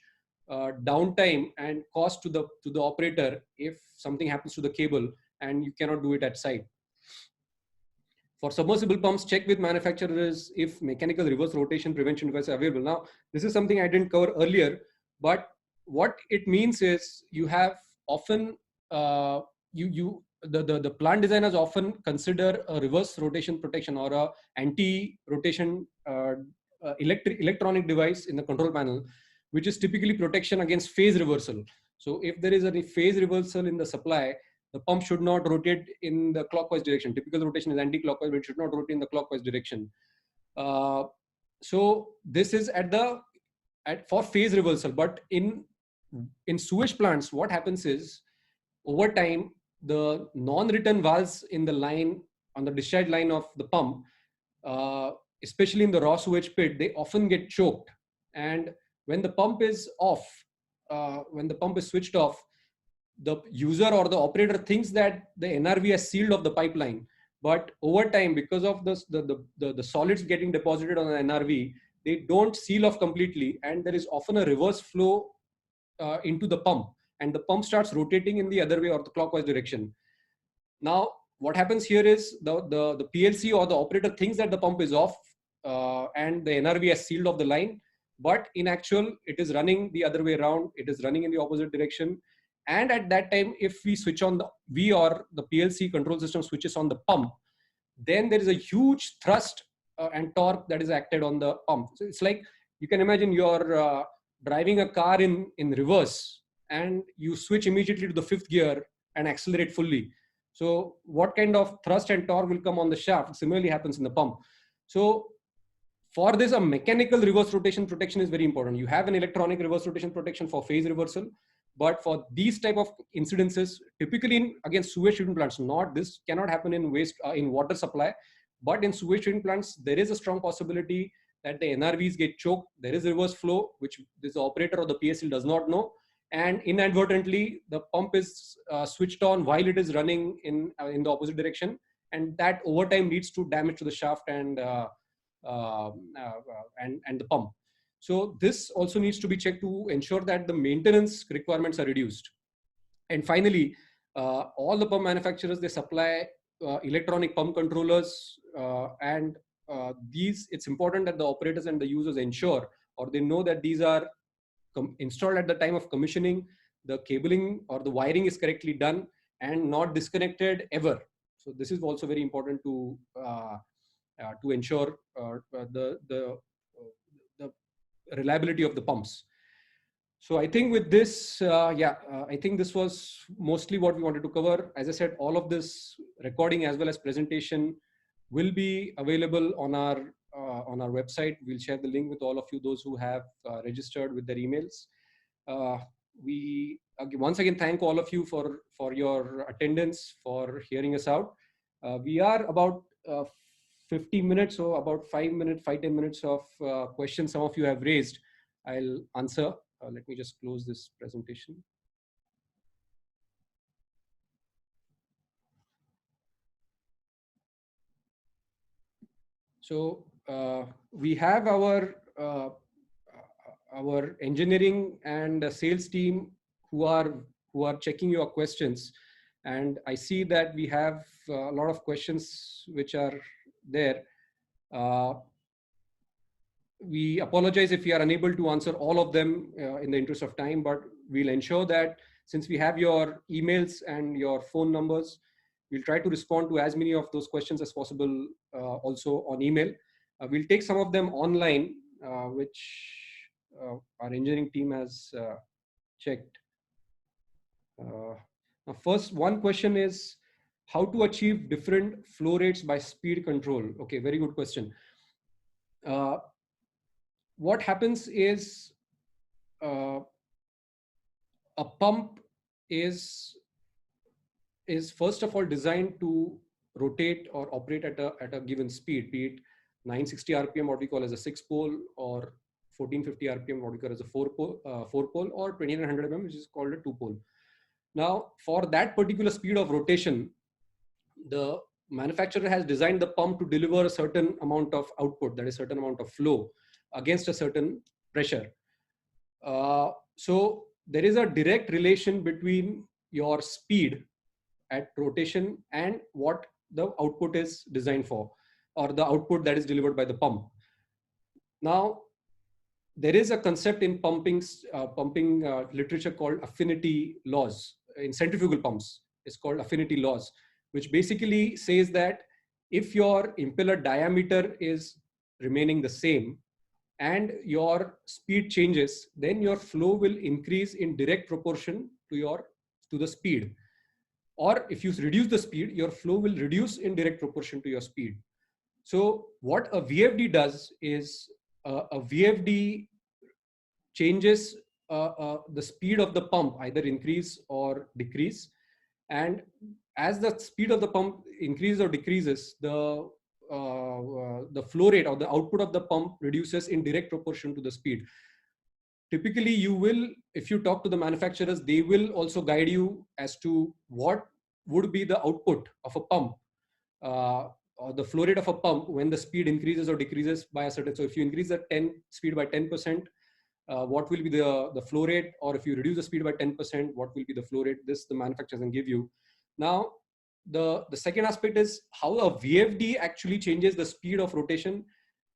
downtime and cost to the operator if something happens to the cable and you cannot do it at site. For submersible pumps, check with manufacturers if mechanical reverse rotation prevention devices are available. Now, this is something I didn't cover earlier, but what it means is you have often, the plant designers often consider a reverse rotation protection or a anti-rotation electronic device in the control panel, which is typically protection against phase reversal. So if there is any phase reversal in the supply, the pump should not rotate in the clockwise direction. Typical rotation is anti-clockwise, but it should not rotate in the clockwise direction. So this is for phase reversal. But in sewage plants, what happens is over time, the non-return valves in the line, on the discharge line of the pump, especially in the raw sewage pit, they often get choked. And when the pump is off, when the pump is switched off, the user or the operator thinks that the NRV has sealed off the pipeline. But over time, because of the solids getting deposited on the NRV, they don't seal off completely. And there is often a reverse flow into the pump. And the pump starts rotating in the other way or the clockwise direction. Now, what happens here is the PLC or the operator thinks that the pump is off and the NRV has sealed off the line. But in actual, it is running the other way around. It is running in the opposite direction. And at that time, if we switch on the PLC control system switches on the pump, then there is a huge thrust and torque that is acted on the pump. So it's like, you can imagine you're driving a car in reverse and you switch immediately to the fifth gear and accelerate fully. So what kind of thrust and torque will come on the shaft? Similarly happens in the pump. So for this, a mechanical reverse rotation protection is very important. You have an electronic reverse rotation protection for phase reversal, but for these type of incidences, typically against sewage treatment plants, this cannot happen in in water supply, but in sewage treatment plants, there is a strong possibility that the NRVs get choked. There is reverse flow, which this operator or the PSL does not know. And inadvertently, the pump is switched on while it is running in the opposite direction. And that over time leads to damage to the shaft and the pump. So this also needs to be checked to ensure that the maintenance requirements are reduced. And finally, all the pump manufacturers, they supply electronic pump controllers, and it's important that the operators and the users ensure, or they know that these are installed at the time of commissioning, the cabling or the wiring is correctly done and not disconnected ever. So this is also very important to ensure the reliability of the pumps. So I think with this, I think this was mostly what we wanted to cover. As I said, all of this recording as well as presentation will be available on our website. We'll share the link with all of you, those who have registered with their emails. We once again thank all of you for your attendance, for hearing us out. We are about 50 minutes, so about 5-10 minutes of questions some of you have raised. I'll answer. Let me just close this presentation. So we have our engineering and sales team who are checking your questions, and I see that we have a lot of questions which are there. We apologize if we are unable to answer all of them in the interest of time, but we'll ensure that since we have your emails and your phone numbers, we'll try to respond to as many of those questions as possible also on email. We'll take some of them online, which our engineering team has checked. Now first, one question is how to achieve different flow rates by speed control. Okay, very good question. What happens is a pump is first of all designed to rotate or operate at a given speed, be it 960 RPM, what we call as a 6-pole, or 1450 RPM, what we call as a 4-pole, or 2900 mm, which is called a 2-pole. Now, for that particular speed of rotation, the manufacturer has designed the pump to deliver a certain amount of output, that is, a certain amount of flow against a certain pressure. So there is a direct relation between your speed at rotation and what the output is designed for, or the output that is delivered by the pump. Now, there is a concept in pumping literature called affinity laws. In centrifugal pumps, it's called affinity laws, which basically says that if your impeller diameter is remaining the same and your speed changes, then your flow will increase in direct proportion to the speed. Or if you reduce the speed, your flow will reduce in direct proportion to your speed. So what a VFD does is a VFD changes the speed of the pump, either increase or decrease. And as the speed of the pump increases or decreases, the flow rate or the output of the pump reduces in direct proportion to the speed. Typically, if you talk to the manufacturers, they will also guide you as to what would be the output of a pump, or the flow rate of a pump when the speed increases or decreases by a certain. So if you increase the speed by 10%, what will be the flow rate? Or if you reduce the speed by 10%, what will be the flow rate? This the manufacturer can give you. Now, the second aspect is how a VFD actually changes the speed of rotation.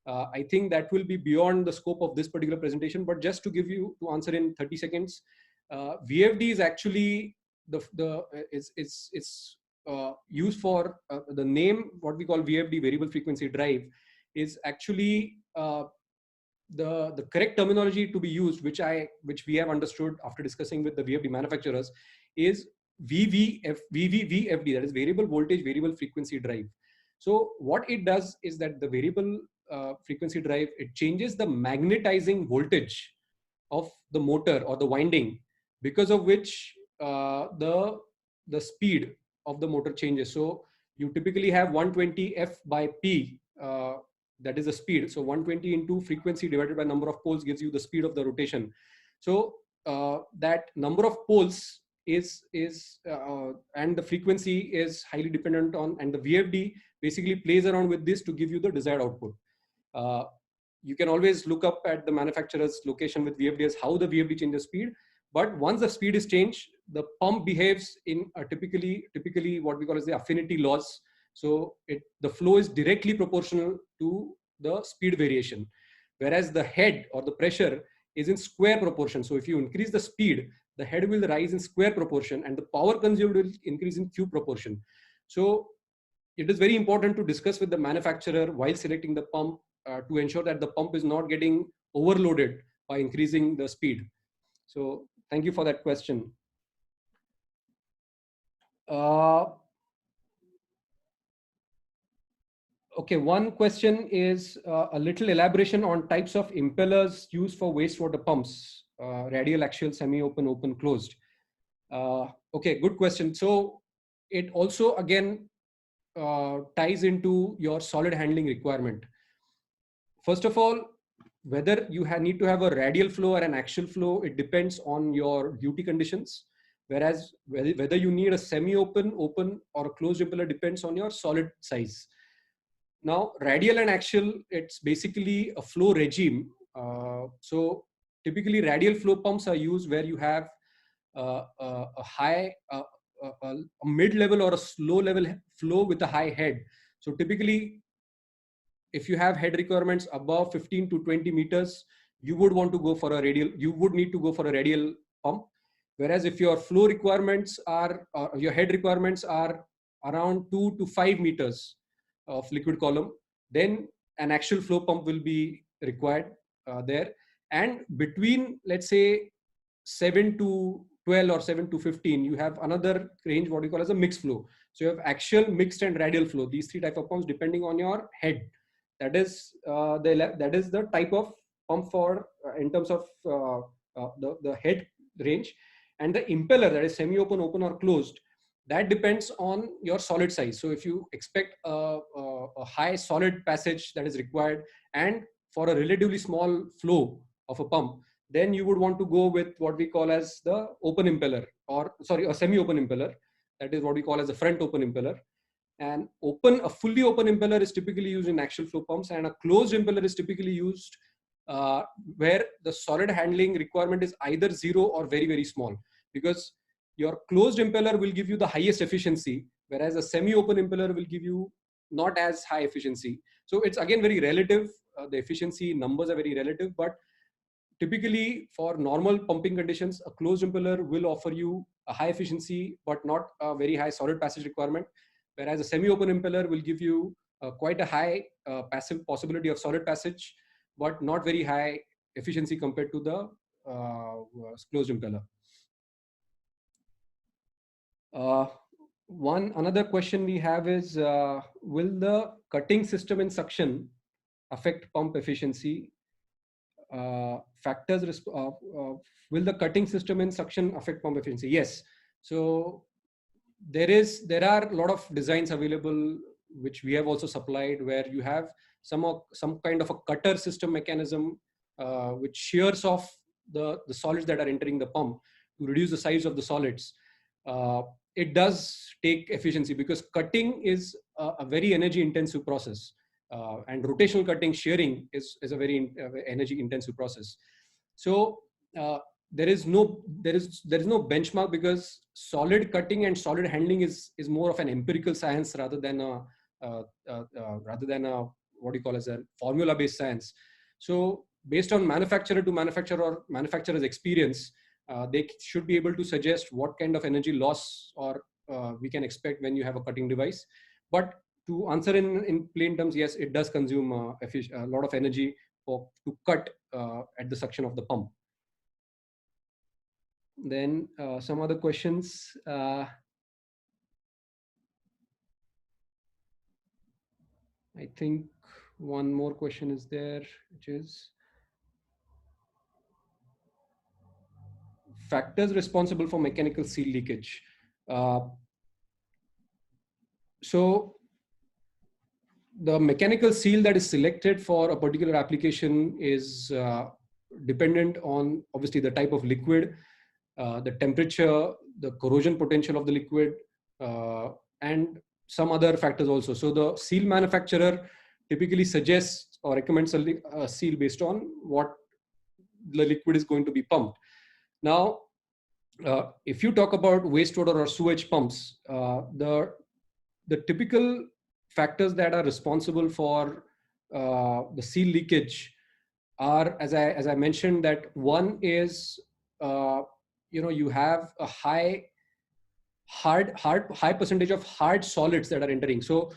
I think that will be beyond the scope of this particular presentation, but just to answer in 30 seconds, VFD is actually it's used for the name, what we call VFD, variable frequency drive, is actually the correct terminology to be used, which we have understood after discussing with the VFD manufacturers, is VVFD, that is variable voltage, variable frequency drive. So what it does is that the variable frequency drive, it changes the magnetizing voltage of the motor or the winding, because of which the speed of the motor changes. So you typically have 120 F by P, that is the speed. So 120 into frequency divided by number of poles gives you the speed of the rotation. So that number of poles is and the frequency is highly dependent on, and the VFD basically plays around with this to give you the desired output. You can always look up at the manufacturer's location with VFDs how the VFD changes speed. But once the speed is changed, the pump behaves in a typically what we call as the affinity laws. So the flow is directly proportional to the speed variation, whereas the head or the pressure is in square proportion. So if you increase the speed, the head will rise in square proportion and the power consumed will increase in cube proportion. So it is very important to discuss with the manufacturer while selecting the pump to ensure that the pump is not getting overloaded by increasing the speed. So thank you for that question. Okay, one question is a little elaboration on types of impellers used for wastewater pumps, radial, axial, semi-open, open, closed. Okay, good question. So it also again ties into your solid handling requirement. First of all, whether you need to have a radial flow or an axial flow, it depends on your duty conditions. Whereas whether you need a semi-open, open, or a closed impeller depends on your solid size. Now, radial and axial, it's basically a flow regime. So typically radial flow pumps are used where you have a high, a mid-level or a slow level flow with a high head. So typically, if you have head requirements above 15 to 20 meters, you would want to go for a radial, you would need to go for a radial pump. Whereas if your flow requirements are, your head requirements are around 2 to 5 meters of liquid column, then an axial flow pump will be required there. And between, let's say, 7 to 12 or 7 to 15, you have another range, what we call as a mixed flow. So you have axial, mixed, and radial flow. These three type of pumps depending on your head. That is the type of pump for in terms of the head range. And the impeller, that is semi-open, open, or closed, that depends on your solid size. So if you expect a high solid passage that is required and for a relatively small flow of a pump, then you would want to go with what we call as the open impeller, or sorry, a semi-open impeller. That is what we call as a front open impeller. And a fully open impeller is typically used in axial flow pumps, and a closed impeller is typically used where the solid handling requirement is either zero or very, very small, because your closed impeller will give you the highest efficiency, whereas a semi-open impeller will give you not as high efficiency. So it's again very relative. The efficiency numbers are very relative, but typically for normal pumping conditions, a closed impeller will offer you a high efficiency, but not a very high solid passage requirement. Whereas a semi-open impeller will give you quite a high passive possibility of solid passage, but not very high efficiency compared to the closed impeller. Another question we have is, will the cutting system in suction affect pump efficiency? Will the cutting system in suction affect pump efficiency? Yes. So there are a lot of designs available which we have also supplied, where you have some kind of a cutter system mechanism which shears off the solids that are entering the pump to reduce the size of the solids. It does take efficiency because cutting is a very energy intensive process. And rotational cutting, shearing is a very energy intensive process. So there is no benchmark, because solid cutting and solid handling is more of an empirical science rather than a what do you call as a formula based science. So based on manufacturer to manufacturer or manufacturer's experience, they should be able to suggest what kind of energy loss or we can expect when you have a cutting device. But to answer in plain terms, yes, it does consume a lot of energy to cut at the suction of the pump. Then some other questions. I think one more question is there, which is factors responsible for mechanical seal leakage. So the mechanical seal that is selected for a particular application is dependent on obviously the type of liquid, the temperature, the corrosion potential of the liquid, and some other factors also. So the seal manufacturer typically suggests or recommends a seal based on what the liquid is going to be pumped. Now, if you talk about wastewater or sewage pumps, the typical factors that are responsible for the seal leakage are, as I mentioned, that one is you have a high percentage of hard solids that are entering. So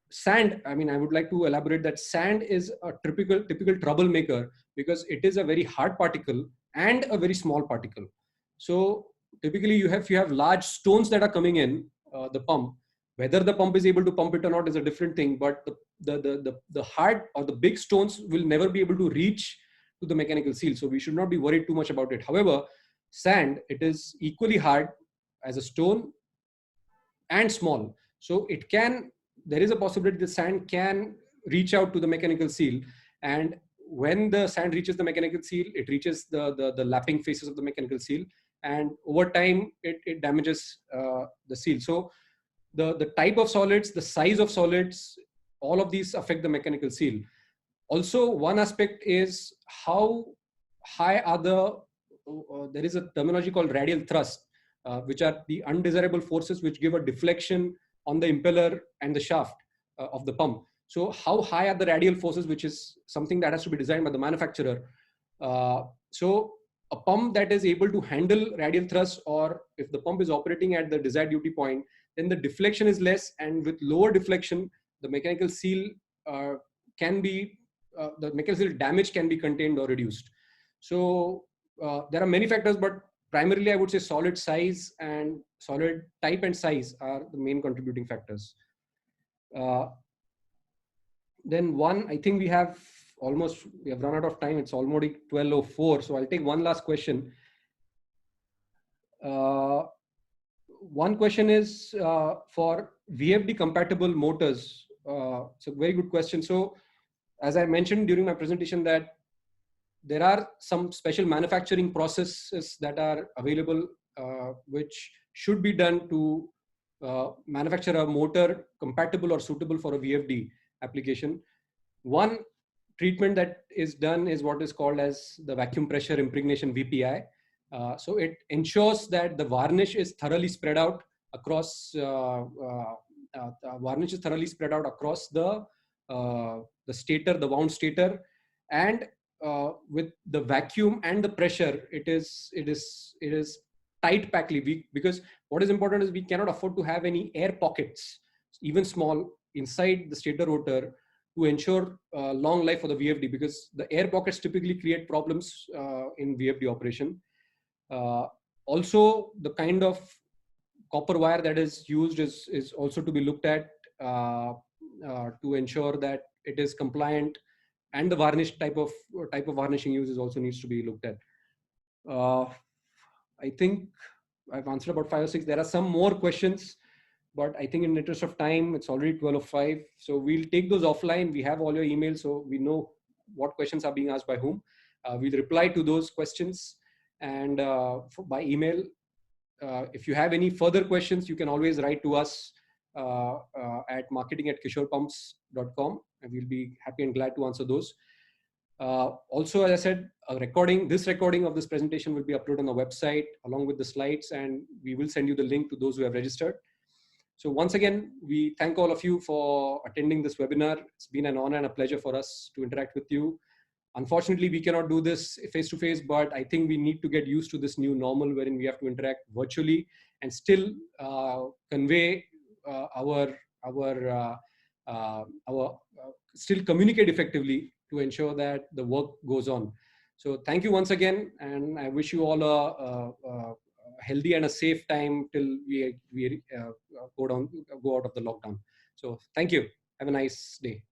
sand, I would like to elaborate that sand is a typical troublemaker because it is a very hard particle and a very small particle. So typically you have large stones that are coming in the pump. Whether the pump is able to pump it or not is a different thing, but the hard or the big stones will never be able to reach to the mechanical seal. So we should not be worried too much about it. However, sand, it is equally hard as a stone and small. So there is a possibility the sand can reach out to the mechanical seal. And when the sand reaches the mechanical seal, it reaches the lapping faces of the mechanical seal. And over time, it damages the seal. So the type of solids, the size of solids, all of these affect the mechanical seal. Also, one aspect is how high are there is a terminology called radial thrust, which are the undesirable forces which give a deflection on the impeller and the shaft of the pump. So how high are the radial forces, which is something that has to be designed by the manufacturer. So a pump that is able to handle radial thrust, or if the pump is operating at the desired duty point, then the deflection is less, and with lower deflection, the mechanical seal the mechanical seal damage can be contained or reduced. So there are many factors, but primarily I would say solid size and solid type and size are the main contributing factors. Then I think we have run out of time. It's almost 12:04. So I'll take one last question. One question is for VFD compatible motors. It's a very good question. So as I mentioned during my presentation, that there are some special manufacturing processes that are available, which should be done to manufacture a motor compatible or suitable for a VFD application. One treatment that is done is what is called as the vacuum pressure impregnation, VPI. So it ensures that the varnish is thoroughly spread out across varnish is thoroughly spread out across the stator, the wound stator, and with the vacuum and the pressure, it is tight packly. Because what is important is we cannot afford to have any air pockets, even small, inside the stator rotor, to ensure long life for the VFD, because the air pockets typically create problems in VFD operation. Also, the kind of copper wire that is used is also to be looked at to ensure that it is compliant, and the varnish type of varnishing use is also needs to be looked at. I think I've answered about 5 or 6. There are some more questions, but I think in the interest of time, it's already 12:05. So we'll take those offline. We have all your emails, so we know what questions are being asked by whom. We'll reply to those questions and by email. If you have any further questions, you can always write to us at marketing@kishorpumps.com, and we'll be happy and glad to answer those. Also, as I said, this recording of this presentation will be uploaded on the website along with the slides, and we will send you the link to those who have registered. So once again, we thank all of you for attending this webinar. It's been an honor and a pleasure for us to interact with you. Unfortunately, we cannot do this face-to-face, but I think we need to get used to this new normal wherein we have to interact virtually and still convey still communicate effectively to ensure that the work goes on. So thank you once again, and I wish you all a healthy and a safe time till we go out of the lockdown. So thank you. Have a nice day.